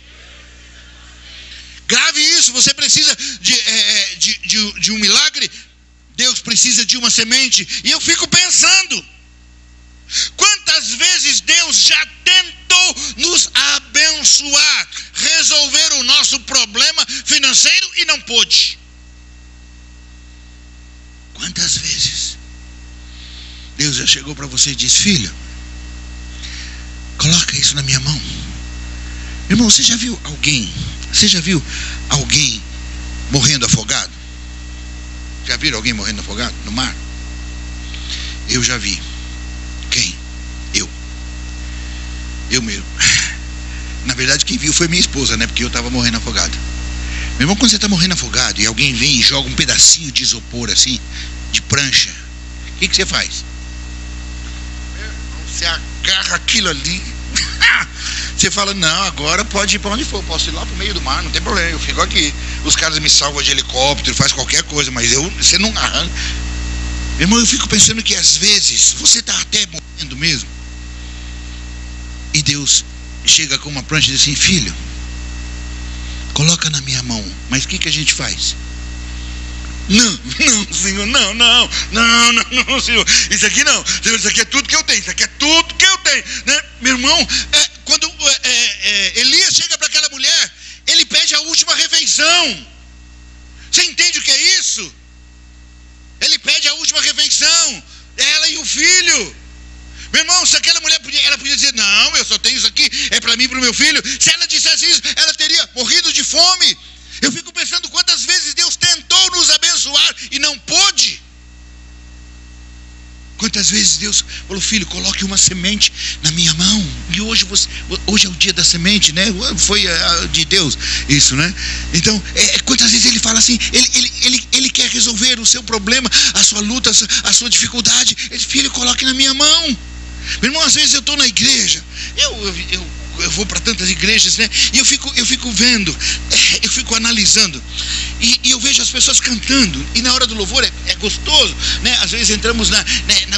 Grave isso: você precisa de um milagre. Deus precisa de uma semente. E eu fico pensando: quantas vezes Deus já tentou nos abençoar, resolver o nosso problema financeiro e não pôde? Quantas vezes Deus já chegou para você e disse: filho, coloca isso na minha mão. Irmão, você já viu alguém morrendo afogado? Já viram alguém morrendo afogado no mar? Eu já vi. Quem? Eu mesmo. Na verdade, quem viu foi minha esposa, né? Porque eu estava morrendo afogado. Meu irmão, quando você está morrendo afogado e alguém vem e joga um pedacinho de isopor assim, de prancha, o que você faz? Você agarra aquilo ali. Você fala: não, agora pode ir para onde for, posso ir lá para o meio do mar, não tem problema, eu fico aqui. Os caras me salvam de helicóptero, faz qualquer coisa, mas você não arranca. Meu irmão, eu fico pensando que às vezes você está até morrendo mesmo, e Deus chega com uma prancha e diz assim: filho, coloca na minha mão. Mas o que a gente faz? Não, Senhor, não, Senhor, isso aqui não, Senhor, isso aqui é tudo que eu tenho, né? Meu irmão, quando Elias chega para aquela mulher, ele pede a última refeição. Você entende o que é isso? Ele pede a última refeição, ela e o filho. Meu irmão, se aquela mulher ela podia dizer: não, eu só tenho isso aqui, é para mim e para o meu filho. Se ela dissesse isso, ela teria morrido de fome. Eu fico pensando quantas vezes Deus tentou nos abençoar e não pôde. Quantas vezes Deus falou: filho, coloque uma semente na minha mão. E hoje é o dia da semente, né? Foi de Deus isso, né? Então, quantas vezes Ele fala assim, ele quer resolver o seu problema, a sua luta, a sua dificuldade. Ele: filho, coloque na minha mão. Meu irmão, às vezes eu estou na igreja, eu eu vou para tantas igrejas, né? E eu fico vendo, eu fico analisando, e eu vejo as pessoas cantando, e na hora do louvor é gostoso, né? Às vezes entramos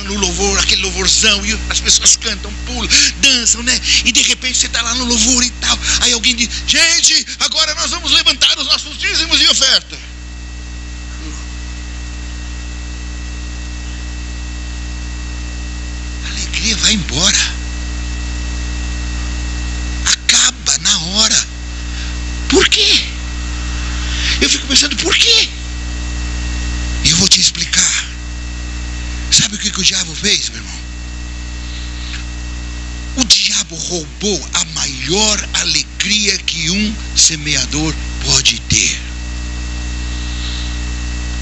no louvor, aquele louvorzão, e as pessoas cantam, pulam, dançam, né? E de repente você está lá no louvor e tal, aí alguém diz: gente, agora nós vamos levantar os nossos dízimos e oferta. A alegria vai embora. Acaba na hora. Por quê? Eu fico pensando, por quê? E eu vou te explicar. Sabe o que o diabo fez, meu irmão? O diabo roubou a maior alegria que um semeador pode ter.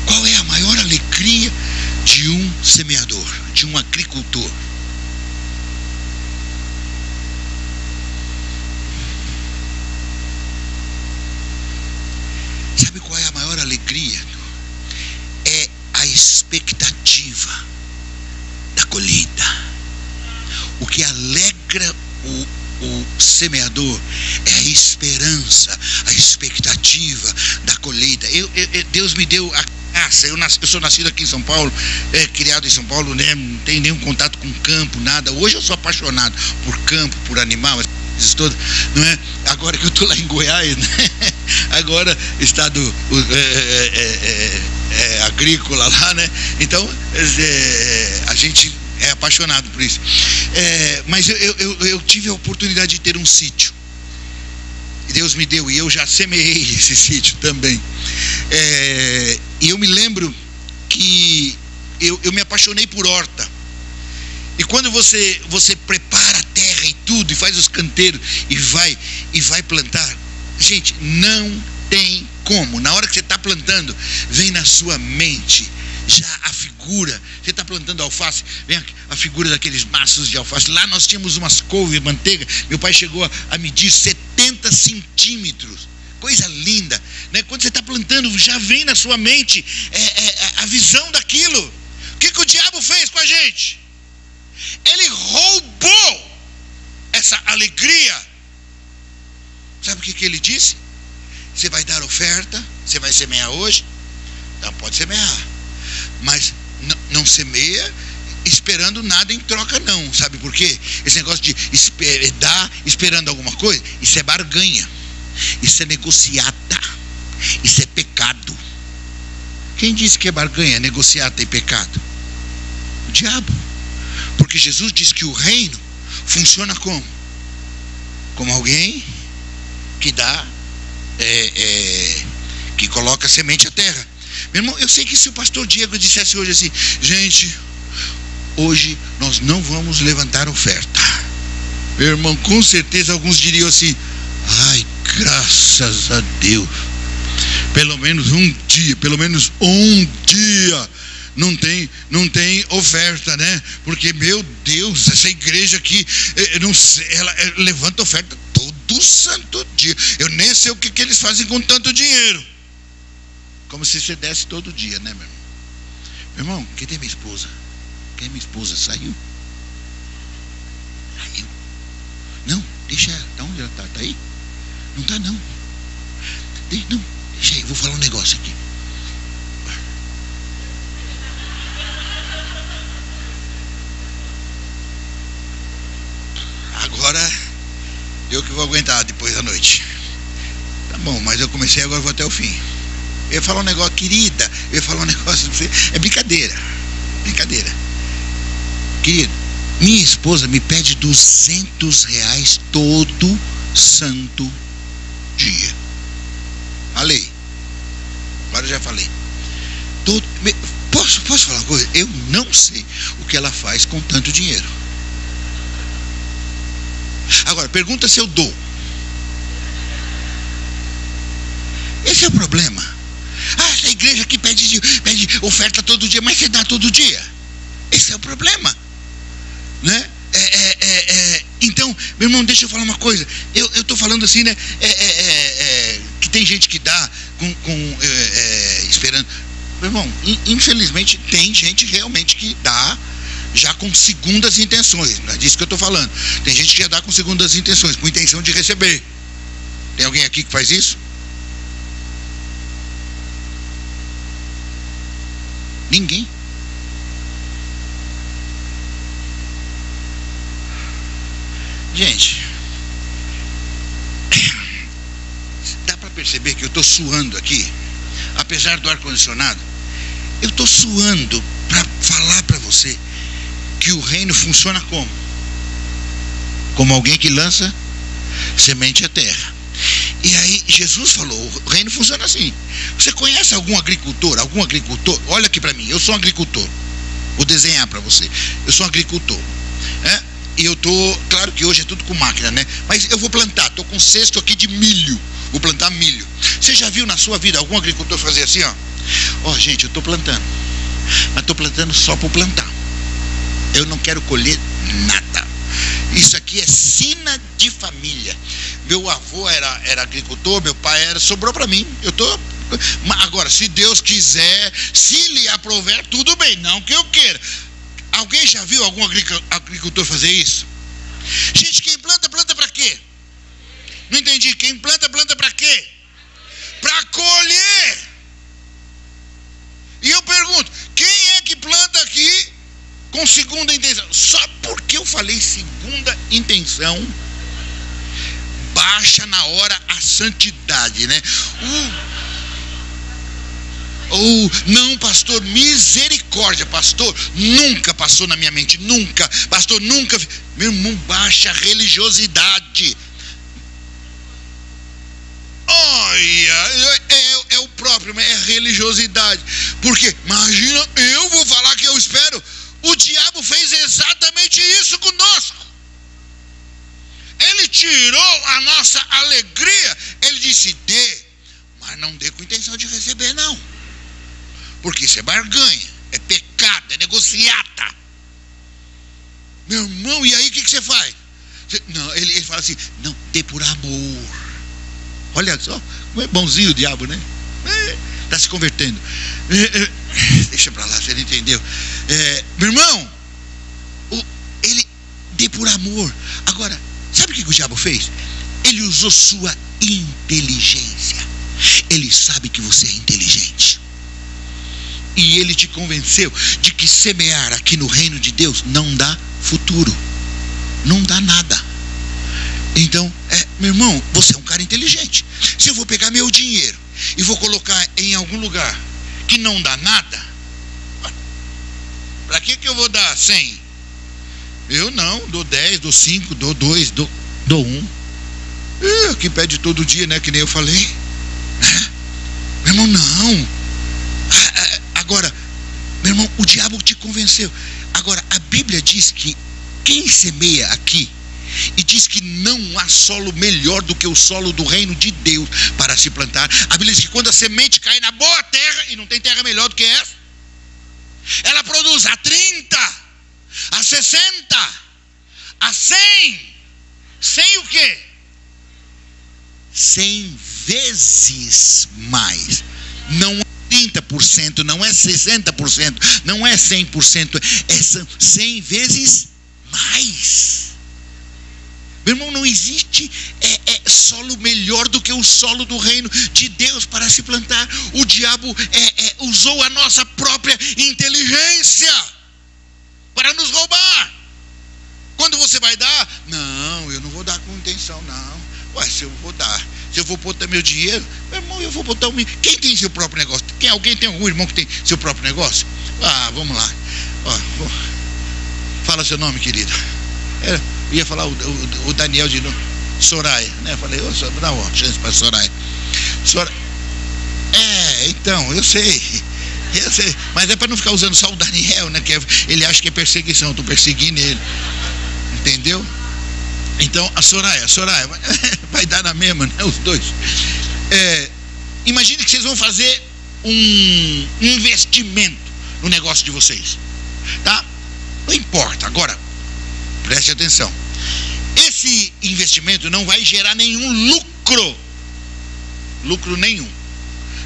Qual é a maior alegria de um semeador, de um agricultor? Sabe qual é a maior alegria? É a expectativa da colheita. O que alegra o semeador é a esperança, a expectativa da colheita. Deus me deu a graça. Eu sou nascido aqui em São Paulo, criado em São Paulo, né? Não tenho nenhum contato com campo, nada. Hoje eu sou apaixonado por campo, por animal, isso todo, não é? Agora que eu estou lá em Goiás, né? Agora estado agrícola lá, né? Então a gente é apaixonado por isso. Mas eu tive a oportunidade de ter um sítio. Deus me deu, e eu já semeei esse sítio também. E eu me lembro que eu me apaixonei por horta. E quando você prepara a terra e tudo, e faz os canteiros, e vai plantar, gente, não tem como. Na hora que você está plantando, vem na sua mente já a figura. Você está plantando alface, vem a figura daqueles maços de alface. Lá nós tínhamos umas couves, manteiga. Meu pai chegou a medir 70 centímetros. Coisa linda, né? Quando você está plantando, já vem na sua mente a visão daquilo. O que o diabo fez com a gente? Ele roubou essa alegria. Sabe o que ele disse? Você vai dar oferta, você vai semear hoje? Então pode semear, mas não semeia esperando nada em troca, não. Sabe por quê? Esse negócio de dar esperando alguma coisa, isso é barganha, isso é negociata, isso é pecado. Quem disse que é barganha, negociata e pecado? O diabo. Porque Jesus diz que o reino funciona como? Como alguém que dá, que coloca semente à terra. Meu irmão, eu sei que se o pastor Diego dissesse hoje assim: gente, hoje nós não vamos levantar oferta, meu irmão, com certeza alguns diriam assim: ai, graças a Deus, pelo menos um dia não tem oferta, né? Porque, meu Deus, essa igreja aqui, não sei, ela levanta oferta todo santo dia. Eu nem sei o que eles fazem com tanto dinheiro. Como se você desse todo dia, né, meu irmão? Meu irmão, cadê minha esposa? Cadê minha esposa? Saiu? Não, deixa ela. Tá onde ela tá? Tá aí? Não tá, não. Não, deixa aí, vou falar um negócio aqui. Agora eu que vou aguentar depois da noite. Tá bom, mas eu comecei, agora vou até o fim. Eu ia falar um negócio, querida, eu ia falar um negócio pra você. É brincadeira. Querido, minha esposa me pede R$200 todo santo dia. Falei. Agora eu já falei. Posso falar uma coisa? Eu não sei o que ela faz com tanto dinheiro. Agora, pergunta se eu dou. Esse é o problema. Essa igreja aqui pede oferta todo dia, mas você dá todo dia. Esse é o problema, né? Então, meu irmão, deixa eu falar uma coisa. Eu estou falando assim, né? Que tem gente que dá esperando. Meu irmão, infelizmente tem gente realmente que dá já com segundas intenções. Não é disso que eu estou falando. Tem gente que já dá com segundas intenções, com intenção de receber. Tem alguém aqui que faz isso? Ninguém. Gente, dá para perceber que eu estou suando aqui, apesar do ar-condicionado. Eu estou suando para falar para você que o reino funciona como? Como alguém que lança semente à terra. E aí Jesus falou, o reino funciona assim. Você conhece algum agricultor? Olha aqui para mim, eu sou um agricultor. Vou desenhar para você. Eu sou um agricultor. E eu tô, claro que hoje é tudo com máquina, né? Mas eu vou plantar, tô com um cesto aqui de milho. Vou plantar milho. Você já viu na sua vida algum agricultor fazer assim, ó? Ó, gente, eu tô plantando. Mas tô plantando só por plantar. Eu não quero colher nada. Isso aqui é sina de família. Meu avô era agricultor, meu pai sobrou para mim. Agora, se Deus quiser, se lhe aprover, tudo bem, não que eu queira. Alguém já viu algum agricultor fazer isso? Gente, quem planta, planta para quê? Não entendi. Quem planta, planta para quê? Para colher. E eu pergunto, quem é que planta aqui com segunda intenção? Só porque eu falei segunda intenção, baixa na hora a santidade, né? Não, pastor, misericórdia, pastor, nunca passou na minha mente, nunca, pastor, nunca. Meu irmão, baixa a religiosidade. Olha, é o próprio, é a religiosidade. Porque, imagina, eu vou falar que eu espero. O diabo fez exatamente isso conosco. Ele tirou a nossa alegria. Ele disse, dê, mas não dê com intenção de receber, não. Porque isso é barganha, é pecado, é negociata. Meu irmão, e aí o que você faz? Não, ele fala assim, não, dê por amor. Olha só, como é bonzinho o diabo, né? Está se convertendo. Deixa pra lá, você não entendeu. Meu irmão, ele dê por amor. Agora, sabe o que o diabo fez? Ele usou sua inteligência. Ele sabe que você é inteligente. E ele te convenceu de que semear aqui no reino de Deus não dá futuro. Não dá nada. Então, meu irmão, você é um cara inteligente. Se eu vou pegar meu dinheiro e vou colocar em algum lugar que não dá nada, para que eu vou dar 100? Eu não, dou 10, dou 5, dou 2, dou 1. Que pede todo dia, né? Que nem eu falei. Meu irmão, não. Agora, meu irmão, o diabo te convenceu. Agora, a Bíblia diz que quem semeia aqui, e diz que não há solo melhor do que o solo do reino de Deus para se plantar. A Bíblia diz que quando a semente cai na boa terra, e não tem terra melhor do que essa, ela produz a 30, a 60, a 100. 100 o quê? 100 vezes mais. Não é 30%, não é 60%, não é 100%, é 100 vezes mais. Meu irmão, não existe solo melhor do que o solo do reino de Deus para se plantar. O diabo usou a nossa própria inteligência para nos roubar. Quando você vai dar? Não, eu não vou dar com intenção, não. Ué, se eu vou dar, se eu vou botar meu dinheiro, meu irmão, eu vou botar o meu. Quem tem seu próprio negócio? Alguém tem algum irmão que tem seu próprio negócio? Vamos lá. Fala seu nome, querido. Eu ia falar o Daniel de novo. Soraya, né? Eu falei, dá uma chance para Soraya. Então, eu sei. Mas é para não ficar usando só o Daniel, né? Que ele acha que é perseguição, eu estou perseguindo ele. Entendeu? Então, a Soraya, vai dar na mesma, né? Os dois. Imagine que vocês vão fazer um investimento no negócio de vocês. Tá? Não importa. Agora, preste atenção. Esse investimento não vai gerar nenhum lucro. Lucro nenhum.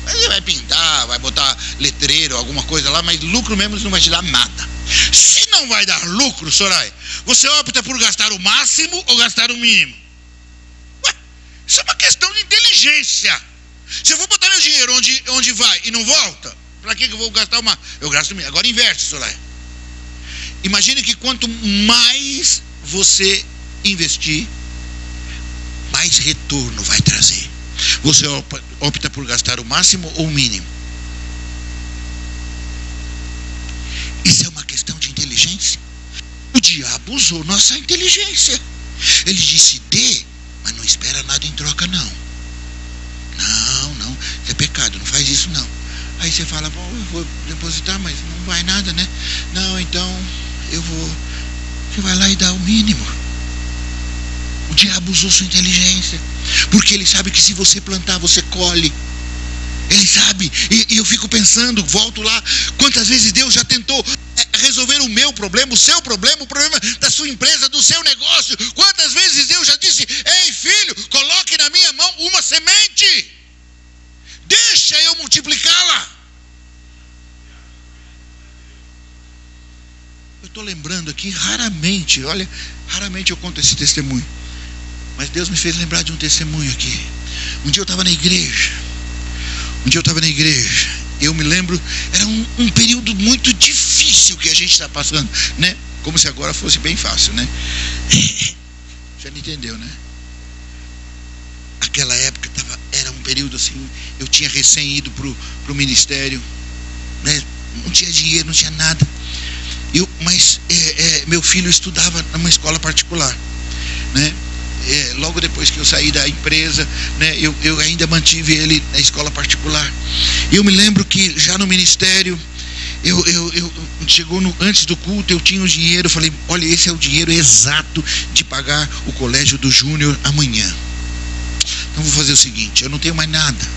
Ele vai pintar, vai botar letreiro, alguma coisa lá, mas lucro mesmo não vai te dar nada. Se não vai dar lucro, Soraya, você opta por gastar o máximo ou gastar o mínimo? Ué, isso é uma questão de inteligência. Se eu vou botar meu dinheiro onde vai e não volta, para que eu vou gastar uma? Eu gasto o mínimo. Agora inverte, Soraya. Imagine que quanto mais você investir, mais retorno vai trazer. Você opta por gastar o máximo ou o mínimo? Isso é uma questão de inteligência. O diabo usou nossa inteligência. Ele disse: dê, mas não espera nada em troca, não. Não, isso é pecado, não faz isso não. Aí você fala: bom, eu vou depositar, mas não vai nada, né? Não, então você vai lá e dá o mínimo. O diabo usou sua inteligência, porque ele sabe que se você plantar, você colhe. Ele sabe, e eu fico pensando, volto lá, quantas vezes Deus já tentou resolver o meu problema, o seu problema, o problema da sua empresa, do seu negócio. Quantas vezes Deus já disse: ei filho, coloque na minha mão uma semente, deixa eu multiplicá-la. Eu estou lembrando aqui, raramente eu conto esse testemunho, mas Deus me fez lembrar de um testemunho aqui. Um dia eu estava na igreja, eu me lembro, era um período muito difícil que a gente está passando, né? Como se agora fosse bem fácil, né? Já não entendeu, né? Aquela época era um período assim, eu tinha recém ido pro ministério, né? Não tinha dinheiro, não tinha nada. Mas meu filho estudava numa escola particular, né? Logo depois que eu saí da empresa, né, eu ainda mantive ele na escola particular. Eu me lembro que já no ministério, chegou antes do culto, eu tinha o dinheiro. Eu falei: olha, esse é o dinheiro exato de pagar o colégio do Júnior amanhã. Então vou fazer o seguinte: eu não tenho mais nada,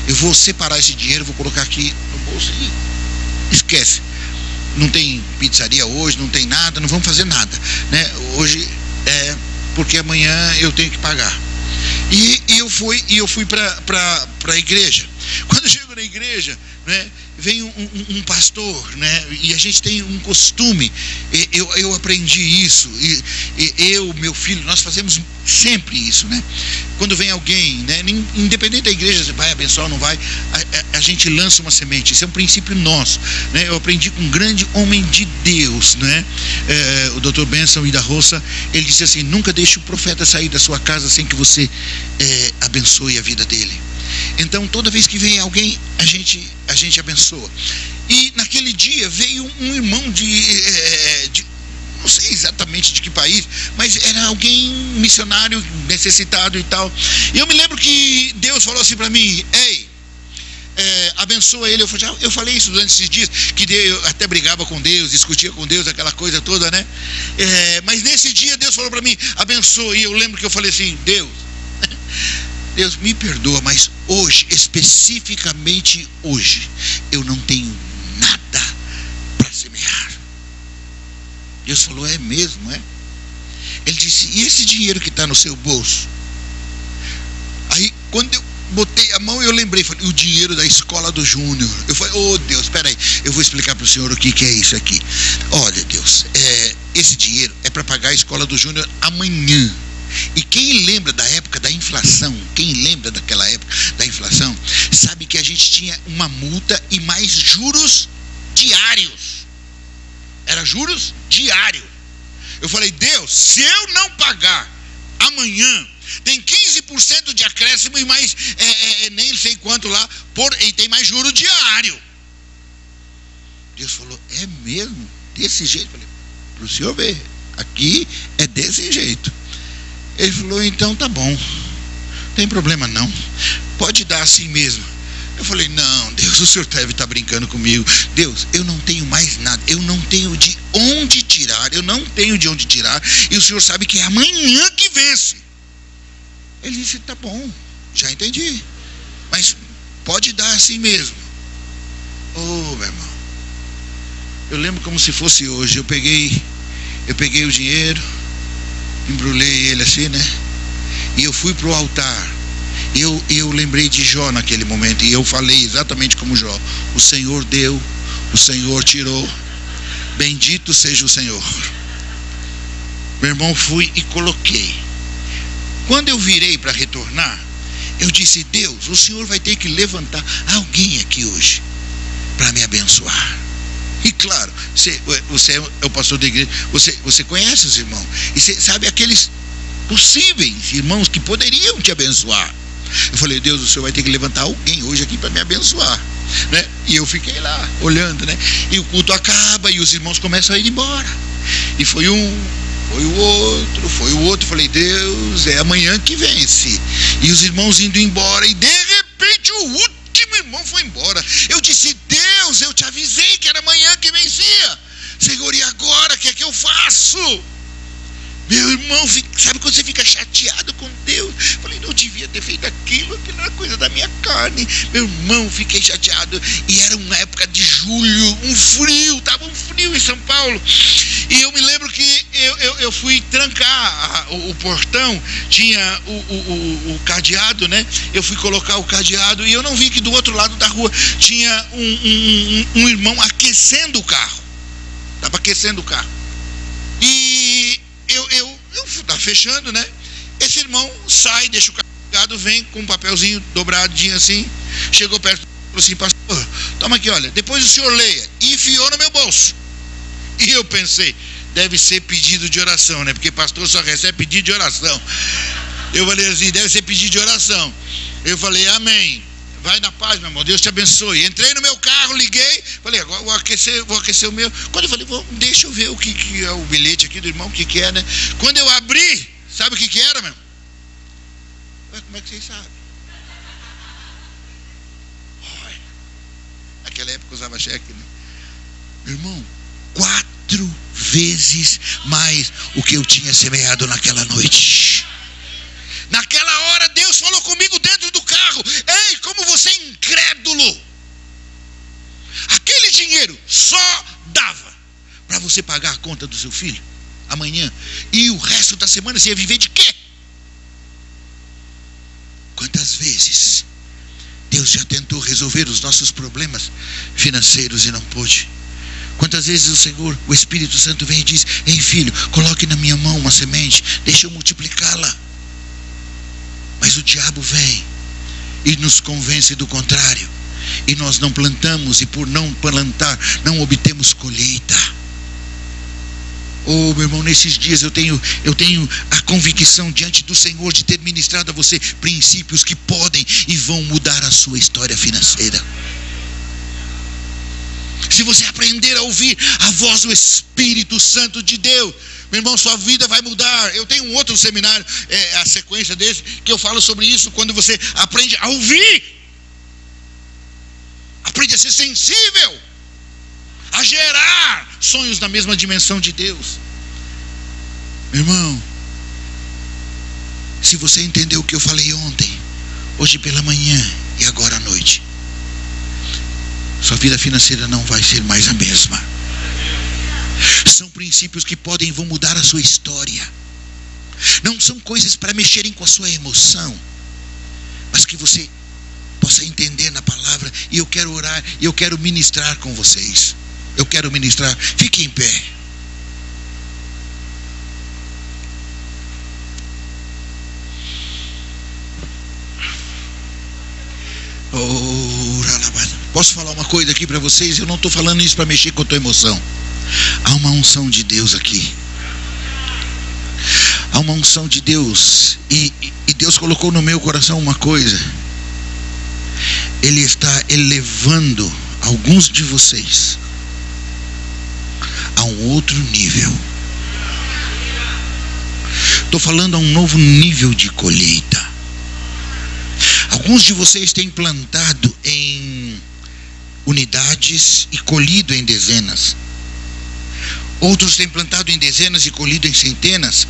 eu vou separar esse dinheiro, vou colocar aqui no bolso e esquece. Não tem pizzaria hoje, não tem nada, não vamos fazer nada, né? Hoje porque amanhã eu tenho que pagar. E eu fui para a igreja. Quando eu chego na igreja, né, vem um pastor, né, e a gente tem um costume, eu aprendi isso, e meu filho, nós fazemos sempre isso, né? Quando vem alguém, né, independente da igreja, se vai abençoar ou não vai, a gente lança uma semente. Isso é um princípio nosso, né? Eu aprendi com um grande homem de Deus, né? O Dr. Benson da Roça. Ele disse assim: nunca deixe o profeta sair da sua casa sem que você abençoe a vida dele. Então toda vez que vem alguém, a gente abençoa. E naquele dia veio um irmão de não sei exatamente de que país, mas era alguém missionário, necessitado e tal. E eu me lembro que Deus falou assim para mim: ei, abençoa ele. Eu falei isso durante esses dias, que eu até brigava com Deus, discutia com Deus, aquela coisa toda, né? Mas nesse dia Deus falou para mim: abençoa. E eu lembro que eu falei assim: Deus me perdoa, mas hoje, especificamente hoje, eu não tenho nada para semear. Deus falou: é mesmo, é? Ele disse: e esse dinheiro que está no seu bolso? Aí quando eu botei a mão, eu lembrei, falei: o dinheiro da escola do Júnior. Eu falei: oh Deus, espera aí, eu vou explicar para o senhor o que é isso aqui. Olha, Deus, esse dinheiro é para pagar a escola do Júnior amanhã. E quem lembra da época da inflação, sabe que a gente tinha uma multa e mais juros diários. Era juros diários. Eu falei: Deus, se eu não pagar amanhã, tem 15% de acréscimo e mais nem sei quanto lá, e tem mais juro diário. Deus falou: é mesmo? Desse jeito? Eu falei: para o senhor ver, aqui é desse jeito. Ele falou: então tá bom, não tem problema não, pode dar assim mesmo. Eu falei: não, Deus, o senhor deve estar brincando comigo. Deus, eu não tenho mais nada, eu não tenho de onde tirar, e o senhor sabe que é amanhã que vence. Ele disse: tá bom, já entendi, mas pode dar assim mesmo. Oh, meu irmão, eu lembro como se fosse hoje. Eu peguei o dinheiro, embrulhei ele assim, né? E eu fui pro altar. Eu lembrei de Jó naquele momento, e eu falei exatamente como Jó: o Senhor deu, o Senhor tirou. Bendito seja o Senhor. Meu irmão, fui e coloquei. Quando eu virei para retornar, eu disse: Deus, o Senhor vai ter que levantar alguém aqui hoje para me abençoar. E claro, você é o pastor da igreja, você conhece os irmãos, e você sabe aqueles possíveis irmãos que poderiam te abençoar. Eu falei: Deus, o Senhor vai ter que levantar alguém hoje aqui para me abençoar, né? E eu fiquei lá olhando, né? E o culto acaba e os irmãos começam a ir embora. E foi o outro. Falei: Deus, é amanhã que vence. E os irmãos indo embora, e de repente o último irmão foi embora. Eu disse: Deus, eu te avisei que era amanhã que vencia. Senhor, e agora? O que é que eu faço? Meu irmão, sabe quando você fica chateado com Deus? Falei: não devia ter feito aquilo era coisa da minha carne. Meu irmão, fiquei chateado. E era uma época de julho, estava um frio em São Paulo. E eu me lembro que eu fui trancar o portão, tinha o cadeado, né? Eu fui colocar o cadeado e eu não vi que do outro lado da rua tinha um irmão aquecendo o carro. Estava aquecendo o carro. E eu estava fechando, né? Esse irmão sai, deixa o carro ligado, vem com um papelzinho dobradinho assim, chegou perto, falou assim: pastor, toma aqui, olha, depois o senhor leia. E enfiou no meu bolso. E eu pensei: deve ser pedido de oração, né? Porque pastor só recebe pedido de oração. Eu falei assim: deve ser pedido de oração. Eu falei: amém. Vai na paz, meu irmão, Deus te abençoe. Entrei no meu carro, liguei, falei: agora vou aquecer o meu. Quando eu falei: deixa eu ver o que é o bilhete aqui do irmão, o que é, né? Quando eu abri, sabe o que era, meu? Ué, como é que vocês sabem? Olha, naquela época usava cheque, né? Meu irmão, 4 vezes mais o que eu tinha semeado naquela noite. Naquela hora Deus falou comigo dentro do carro: ei, como você é incrédulo! Aquele dinheiro só dava para você pagar a conta do seu filho amanhã, e o resto da semana você ia viver de quê? Quantas vezes Deus já tentou resolver os nossos problemas financeiros e não pôde? Quantas vezes o Senhor, o Espírito Santo vem e diz: ei, filho, coloque na minha mão uma semente, deixa eu multiplicá-la. Mas o diabo vem e nos convence do contrário, e nós não plantamos, e por não plantar não obtemos colheita. Oh, meu irmão, nesses dias eu tenho a convicção diante do Senhor de ter ministrado a você princípios que podem e vão mudar a sua história financeira. Se você aprender a ouvir a voz do Espírito Santo de Deus, meu irmão, sua vida vai mudar. Eu tenho um outro seminário, a sequência desse, que eu falo sobre isso. Quando você aprende a ouvir, aprende a ser sensível, a gerar sonhos na mesma dimensão de Deus. Meu irmão, se você entendeu o que eu falei ontem, hoje pela manhã e agora à noite, sua vida financeira não vai ser mais a mesma. São princípios que podem e vão mudar a sua história. Não são coisas para mexerem com a sua emoção, mas que você possa entender na palavra. E eu quero orar, e eu quero ministrar com vocês. Eu quero ministrar. Fique em pé. Posso falar uma coisa aqui para vocês? Eu não estou falando isso para mexer com a tua emoção. Há uma unção de Deus aqui. Há uma unção de Deus. E Deus colocou no meu coração uma coisa. Ele está elevando alguns de vocês a um outro nível. Estou falando a um novo nível de colheita. Alguns de vocês têm plantado em unidades e colhido em dezenas. Outros têm plantado em dezenas e colhido em centenas.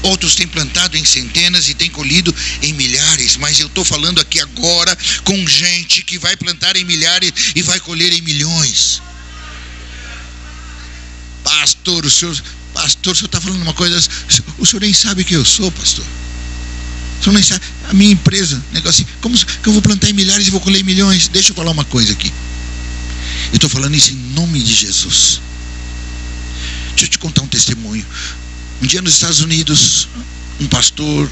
Outros têm plantado em centenas e têm colhido em milhares. Mas eu estou falando aqui agora com gente que vai plantar em milhares e vai colher em milhões. Pastor, o senhor está falando uma coisa. O senhor nem sabe quem eu sou, pastor. O senhor nem sabe. A minha empresa, negócio assim, como que eu vou plantar em milhares e vou colher em milhões? Deixa eu falar uma coisa aqui. Eu estou falando isso em nome de Jesus. Deixa eu te contar um testemunho. Um dia nos Estados Unidos, um pastor,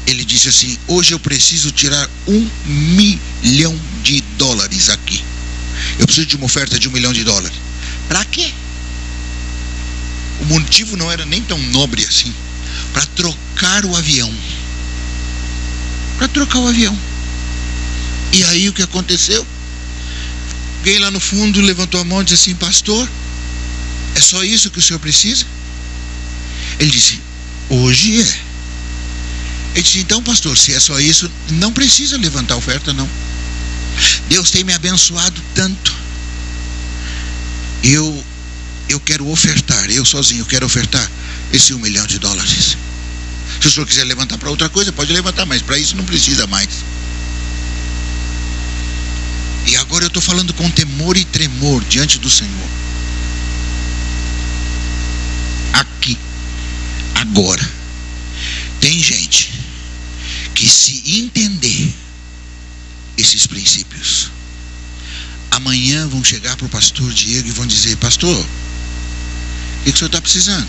ele disse assim: hoje eu preciso tirar $1 milhão aqui. Eu preciso de uma oferta de $1 milhão. Para quê? O motivo não era nem tão nobre assim. Para trocar o avião. Para trocar o avião. E aí o que aconteceu? Alguém lá no fundo levantou a mão e disse assim: pastor, é só isso que o senhor precisa? Ele disse: hoje é. Ele disse: então, pastor, se é só isso, não precisa levantar a oferta, não. Deus tem me abençoado tanto. Eu quero ofertar, eu sozinho quero ofertar esse $1 milhão. Se o senhor quiser levantar para outra coisa, pode levantar, mas para isso não precisa mais. E agora eu estou falando com temor e tremor diante do Senhor. Aqui, agora, tem gente que, se entender esses princípios, amanhã vão chegar para o pastor Diego e vão dizer: pastor, o que o senhor está precisando?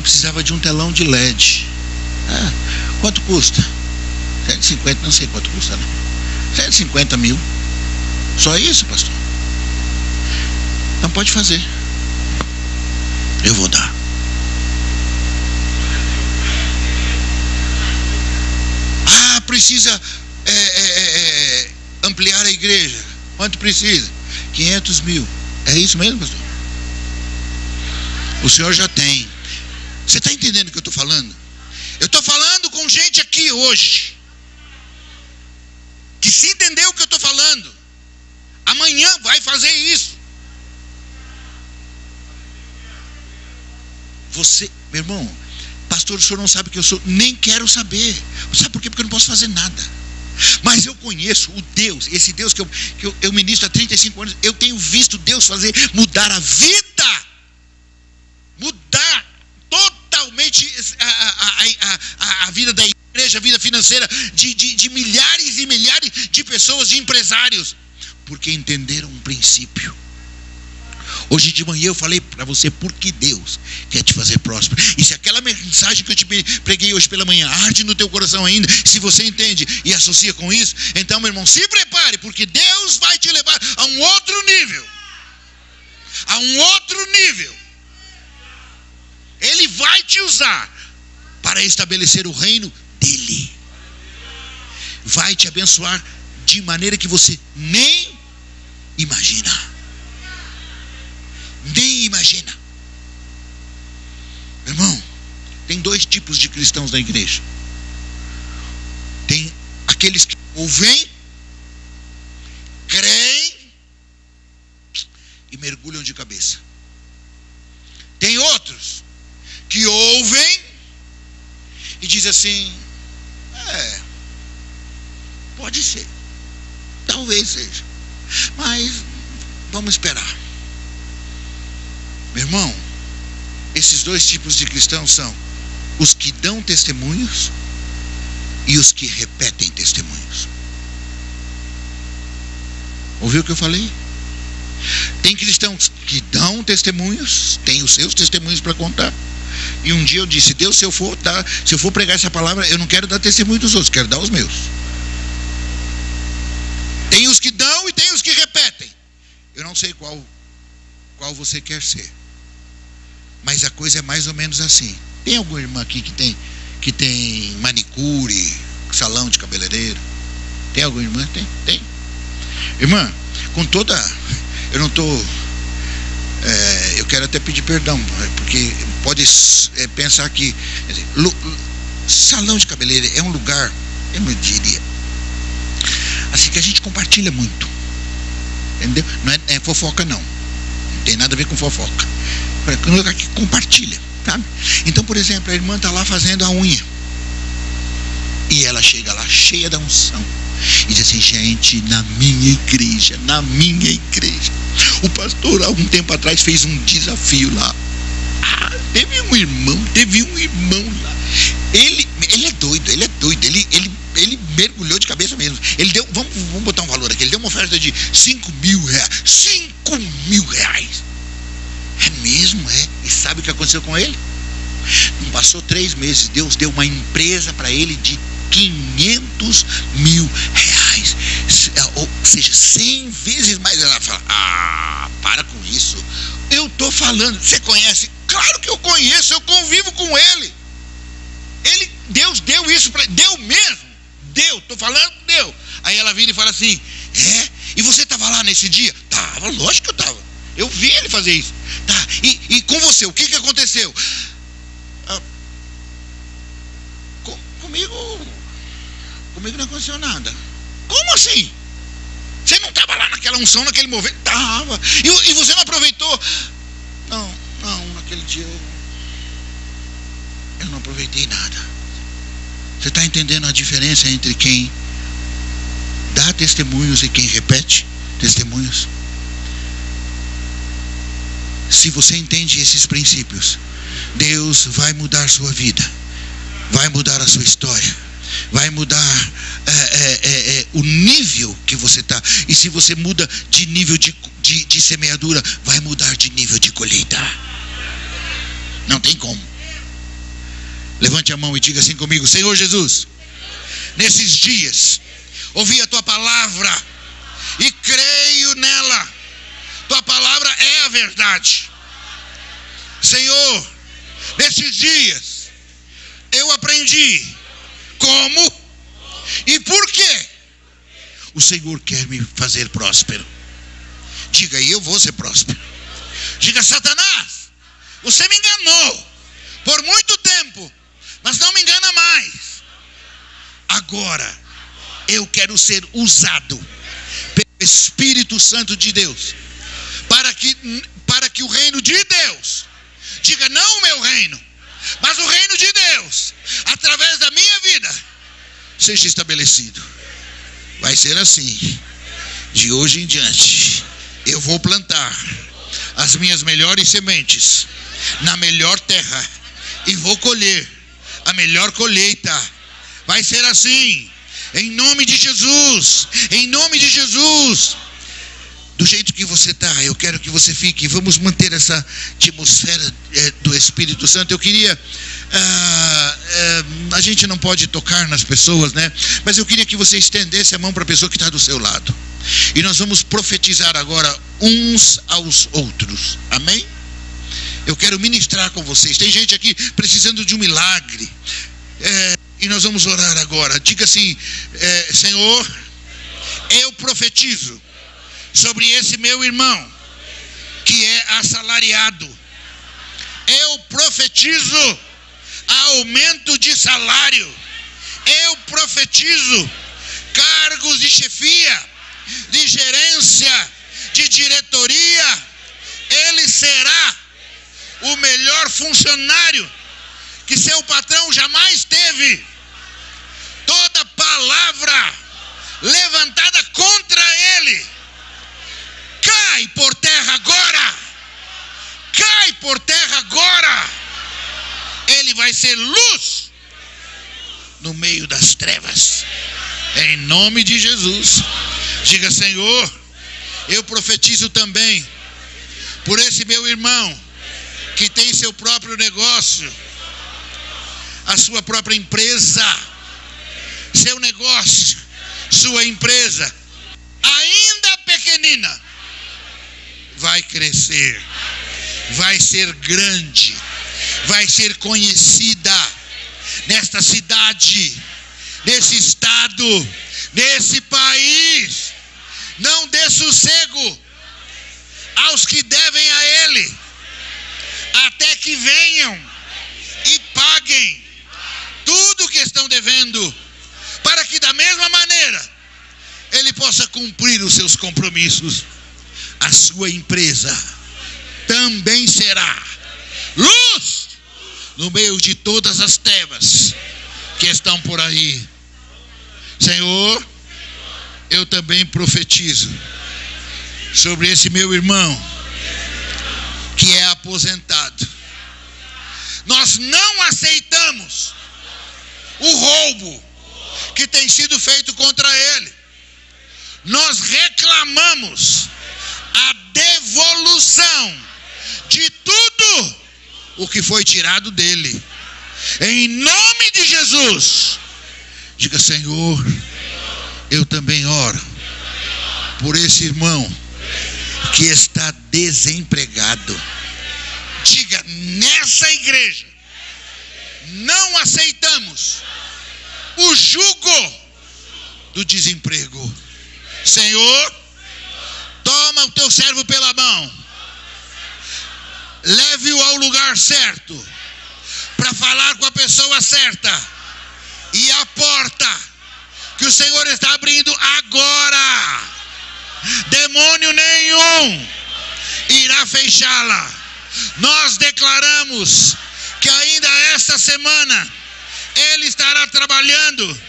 Precisava de um telão de LED. Quanto custa? 150, não sei quanto custa, não. 150 mil. Só isso, pastor? Não pode fazer. Eu vou dar. Precisa ampliar a igreja. Quanto precisa? 500 mil. É isso mesmo, pastor? O senhor já tem. Você está entendendo o que eu estou falando? Eu estou falando com gente aqui hoje que, se entender o que eu estou falando, amanhã vai fazer isso. Você, meu irmão, pastor, o senhor não sabe que eu sou. Nem quero saber. Sabe por quê? Porque eu não posso fazer nada. Mas eu conheço o Deus, esse Deus que eu ministro há 35 anos. Eu tenho visto Deus mudar a vida. Mudar totalmente a vida da igreja, a vida financeira de milhares e milhares de pessoas, de empresários, porque entenderam um princípio. Hoje de manhã eu falei para você porque Deus quer te fazer próspero. E se aquela mensagem que eu te preguei hoje pela manhã arde no teu coração ainda, se você entende e associa com isso, então, meu irmão, se prepare, porque Deus vai te levar a um outro nível. A um outro nível. Ele vai te usar para estabelecer o reino dele. Vai te abençoar de maneira que você nem imagina. Nem imagina. Irmão, tem dois tipos de cristãos na igreja. Tem aqueles que ouvem, creem e mergulham de cabeça. Tem outros que ouvem e dizem assim: pode ser, talvez seja, mas vamos esperar. Meu irmão, esses dois tipos de cristãos são os que dão testemunhos e os que repetem testemunhos. Ouviu o que eu falei? Tem cristãos que dão testemunhos, têm os seus testemunhos para contar. E um dia eu disse: Deus, se eu for pregar essa palavra, eu não quero dar testemunho dos outros, quero dar os meus. Tem os que dão e tem os que repetem. Eu não sei qual você quer ser, mas a coisa é mais ou menos assim. Tem alguma irmã aqui que tem manicure, salão de cabeleireiro? Tem alguma irmã? Tem. Irmã, com toda... Eu não estou... eu quero até pedir perdão, porque pode pensar que... salão de cabeleireiro é um lugar, eu não diria, assim, que a gente compartilha muito. Entendeu? Não é fofoca, não. Não tem nada a ver com fofoca. É um lugar que compartilha, sabe? Então, por exemplo, a irmã está lá fazendo a unha e ela chega lá cheia da unção e diz assim: gente, na minha igreja, o pastor há algum tempo atrás fez um desafio lá. Teve um irmão lá. Ele é doido, ele mergulhou de cabeça mesmo. Ele deu, vamos botar um valor aqui, ele deu uma oferta de 5 mil reais. 5 mil reais. É mesmo, é? E sabe o que aconteceu com ele? Não passou 3 meses, Deus deu uma empresa para ele de 500 mil reais, ou seja, 100 vezes mais. Ela fala: para com isso, eu estou falando, você conhece? Claro que eu conheço, eu convivo com ele. Deus deu isso para ele, deu mesmo, deu, estou falando, deu. Aí ela vira e fala assim: e você estava lá nesse dia? Tava, lógico que eu estava, eu vi ele fazer isso. Tá, e com você, o que aconteceu? Comigo não aconteceu nada. Como assim? Você não estava lá naquela unção, naquele mover? Estava. E você não aproveitou? Não, naquele dia eu não aproveitei nada. Você está entendendo a diferença entre quem dá testemunhos e quem repete testemunhos? Se você entende esses princípios, Deus vai mudar sua vida, vai mudar a sua história, vai mudar o nível que você está. E se você muda de nível de semeadura, vai mudar de nível de colheita. Não tem como. Levante a mão e diga assim comigo: Senhor Jesus, nesses dias ouvi a tua palavra e creio nela. Tua palavra é a verdade. Senhor, nesses dias eu aprendi como e por que o Senhor quer me fazer próspero. Diga aí: eu vou ser próspero. Diga: Satanás, você me enganou por muito tempo, mas não me engana mais. Agora eu quero ser usado pelo Espírito Santo de Deus, para que o reino de Deus, diga não o meu reino, mas o reino de Deus, através da minha vida, seja estabelecido. Vai ser assim. De hoje em diante, eu vou plantar as minhas melhores sementes na melhor terra e vou colher a melhor colheita. Vai ser assim, em nome de Jesus, em nome de Jesus. Do jeito que você está, eu quero que você fique. Vamos manter essa atmosfera do Espírito Santo. Eu queria, a gente não pode tocar nas pessoas, né? Mas eu queria que você estendesse a mão para a pessoa que está do seu lado. E nós vamos profetizar agora uns aos outros. Amém? Eu quero ministrar com vocês. Tem gente aqui precisando de um milagre. E nós vamos orar agora. Diga assim: Senhor, eu profetizo sobre esse meu irmão que é assalariado. Eu profetizo aumento de salário. Eu profetizo cargos de chefia, de gerência, de diretoria. Ele será o melhor funcionário que seu patrão jamais teve. Toda palavra levantada contra ele cai por terra agora. Cai por terra agora. Ele vai ser luz no meio das trevas, em nome de Jesus. Diga: Senhor, eu profetizo também por esse meu irmão que tem seu próprio negócio, a sua própria empresa, seu negócio, sua empresa, ainda pequenina, vai crescer, vai ser grande, vai ser conhecida nesta cidade, nesse estado, nesse país. Não dê sossego aos que devem a ele, até que venham e paguem tudo que estão devendo, para que da mesma maneira ele possa cumprir os seus compromissos. A sua empresa também será luz no meio de todas as trevas que estão por aí. Senhor, eu também profetizo sobre esse meu irmão que é aposentado. Nós não aceitamos o roubo que tem sido feito contra ele. Nós reclamamos a devolução de tudo o que foi tirado dele. Em nome de Jesus. Diga: Senhor, eu também oro por esse irmão que está desempregado. Diga: nessa igreja não aceitamos o jugo do desemprego. Senhor, toma o teu servo pela mão, leve-o ao lugar certo, para falar com a pessoa certa, e a porta que o Senhor está abrindo agora, demônio nenhum irá fechá-la. Nós declaramos que ainda esta semana ele estará trabalhando,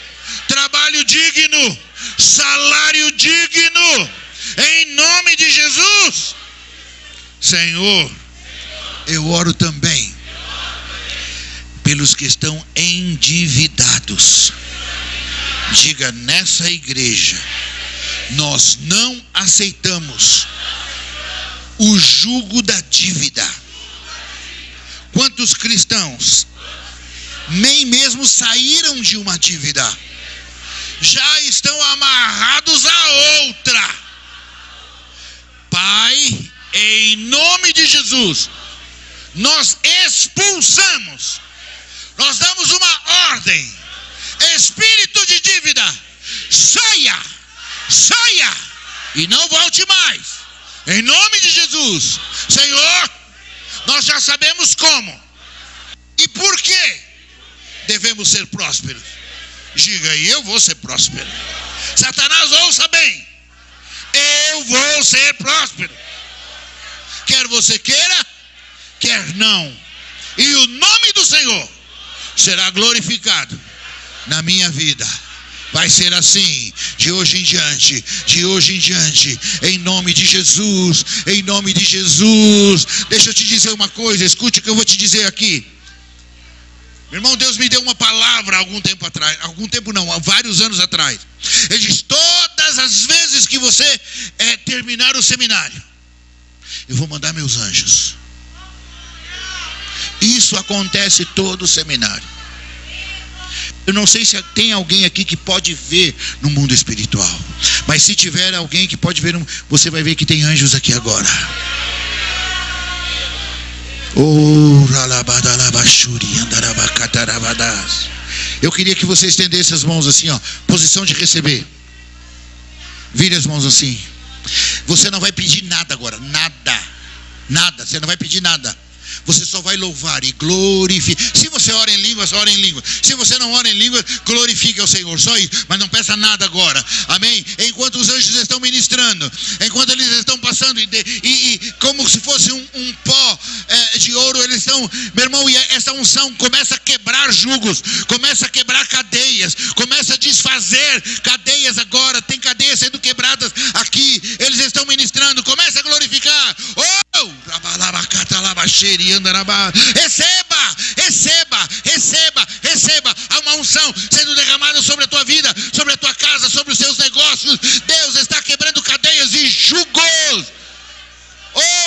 trabalho digno, salário digno, em nome de Jesus. Senhor, eu oro também pelos que estão endividados. Diga: nessa igreja nós não aceitamos o jugo da dívida. Quantos cristãos nem mesmo saíram de uma dívida, já estão amarrados a outra? Pai, em nome de Jesus, nós expulsamos, nós damos uma ordem: espírito de dívida, saia, saia e não volte mais, em nome de Jesus. Senhor, nós já sabemos como e por que devemos ser prósperos. Diga: e eu vou ser próspero. Satanás, ouça bem: eu vou ser próspero, quer você queira, quer não, e o nome do Senhor será glorificado na minha vida. Vai ser assim, de hoje em diante, de hoje em diante, em nome de Jesus, em nome de Jesus. Deixa eu te dizer uma coisa, escute o que eu vou te dizer aqui. Meu irmão, Deus me deu uma palavra há vários anos atrás. Ele diz: todas as vezes que você terminar o seminário, eu vou mandar meus anjos. Isso acontece todo o seminário. Eu não sei se tem alguém aqui que pode ver no mundo espiritual, mas se tiver alguém que pode ver, você vai ver que tem anjos aqui agora. Eu queria que você estendesse as mãos assim, ó, posição de receber. Vire as mãos assim. Você não vai pedir nada agora, nada, você não vai pedir nada. Você só vai louvar e glorificar. Se você ora em línguas, ora em línguas. Se você não ora em línguas, glorifique ao Senhor. Só isso, mas não peça nada agora. Amém? Enquanto os anjos estão ministrando, enquanto eles estão passando e como se fosse um pó de ouro, eles estão, meu irmão, e essa unção começa a quebrar julgos, começa a quebrar cadeias, começa a desfazer cadeias agora. Tem cadeias sendo quebradas aqui. Eles estão ministrando. Começa a glorificar. Receba há uma unção sendo derramada sobre a tua vida, sobre a tua casa, sobre os seus negócios. Deus está quebrando cadeias e jugos.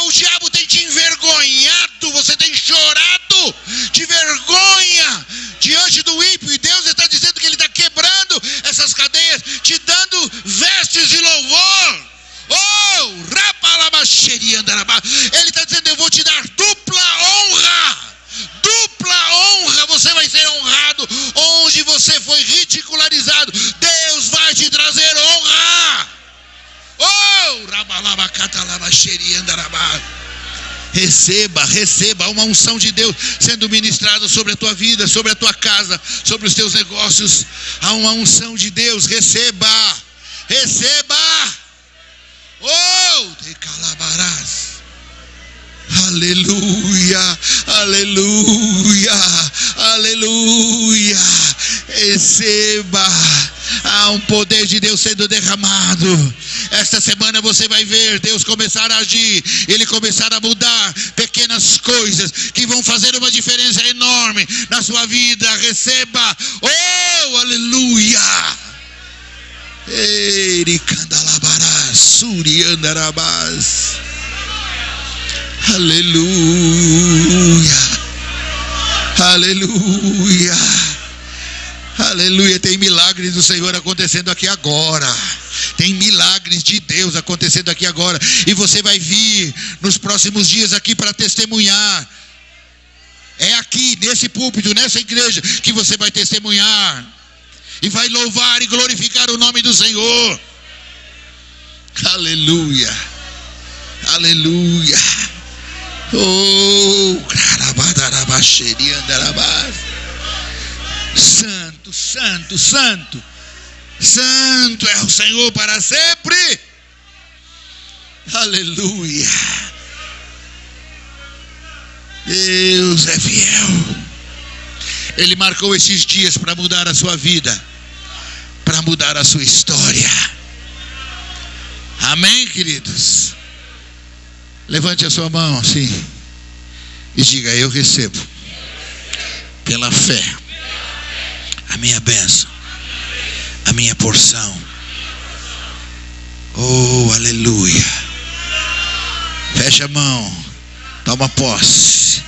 O diabo tem te envergonhado, você tem chorado de vergonha diante do ímpio, e Deus está dizendo que Ele está quebrando essas cadeias, te dando vestes de louvor. Ele está dizendo: eu vou te dar dupla honra. Você vai ser honrado onde você foi ridicularizado. Deus vai te trazer honra. Receba uma unção de Deus sendo ministrada sobre a tua vida, sobre a tua casa, sobre os teus negócios. Há uma unção de Deus. Receba. Te calabarás. Aleluia, aleluia, aleluia. Receba. Há um poder de Deus sendo derramado. Esta semana você vai ver Deus começar a agir, Ele começar a mudar pequenas coisas que vão fazer uma diferença enorme na sua vida. Receba. Aleluia. Aleluia. Aleluia. Aleluia. Tem milagres do Senhor acontecendo aqui agora. Tem milagres de Deus acontecendo aqui agora. E você vai vir nos próximos dias aqui para testemunhar. É aqui, nesse púlpito, nessa igreja, que você vai testemunhar. E vai louvar e glorificar o nome do Senhor. Aleluia. Aleluia. Oh, santo, santo, santo. Santo é o Senhor para sempre. Aleluia. Deus é fiel. Ele marcou esses dias para mudar a sua vida, para mudar a sua história. Amém, queridos? Levante a sua mão assim e diga: eu recebo pela fé a minha bênção, a minha porção. Oh, aleluia. Fecha a mão, toma posse.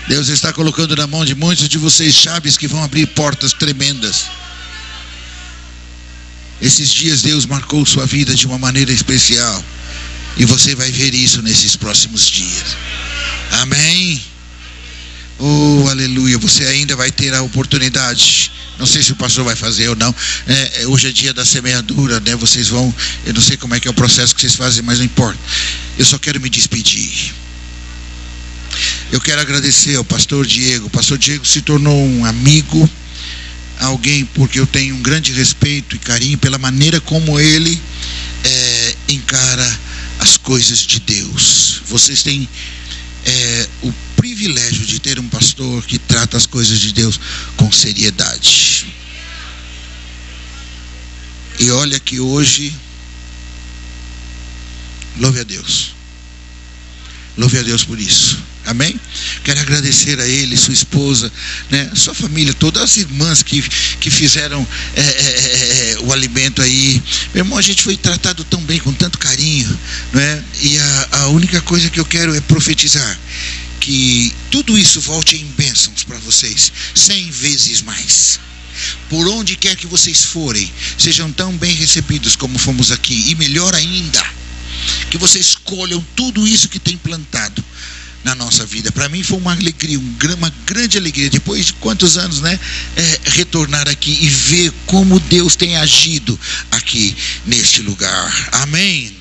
Deus está colocando na mão de muitos de vocês chaves que vão abrir portas tremendas. Esses dias Deus marcou sua vida de uma maneira especial, e você vai ver isso nesses próximos dias. Amém? Oh, aleluia. Você ainda vai ter a oportunidade. Não sei se o pastor vai fazer ou não. Hoje é dia da semeadura, né? Vocês vão, eu não sei como é que é o processo que vocês fazem, mas não importa. Eu só quero me despedir. Eu quero agradecer ao pastor Diego. O pastor Diego se tornou um amigo, alguém porque eu tenho um grande respeito e carinho pela maneira como ele encara as coisas de Deus. Vocês têm o privilégio de ter um pastor que trata as coisas de Deus com seriedade. E olha que hoje, louve a Deus. Louve a Deus por isso. Amém? Quero agradecer a ele, sua esposa, né? Sua família, todas as irmãs que fizeram o alimento aí. Meu irmão, a gente foi tratado tão bem, com tanto carinho, não é? E a única coisa que eu quero é profetizar que tudo isso volte em bênçãos para vocês, 100 vezes mais. Por onde quer que vocês forem, sejam tão bem recebidos como fomos aqui, e melhor ainda, que vocês colham tudo isso que tem plantado na nossa vida. Para mim foi uma alegria, uma grande alegria, depois de quantos anos, né? Retornar aqui e ver como Deus tem agido aqui neste lugar. Amém.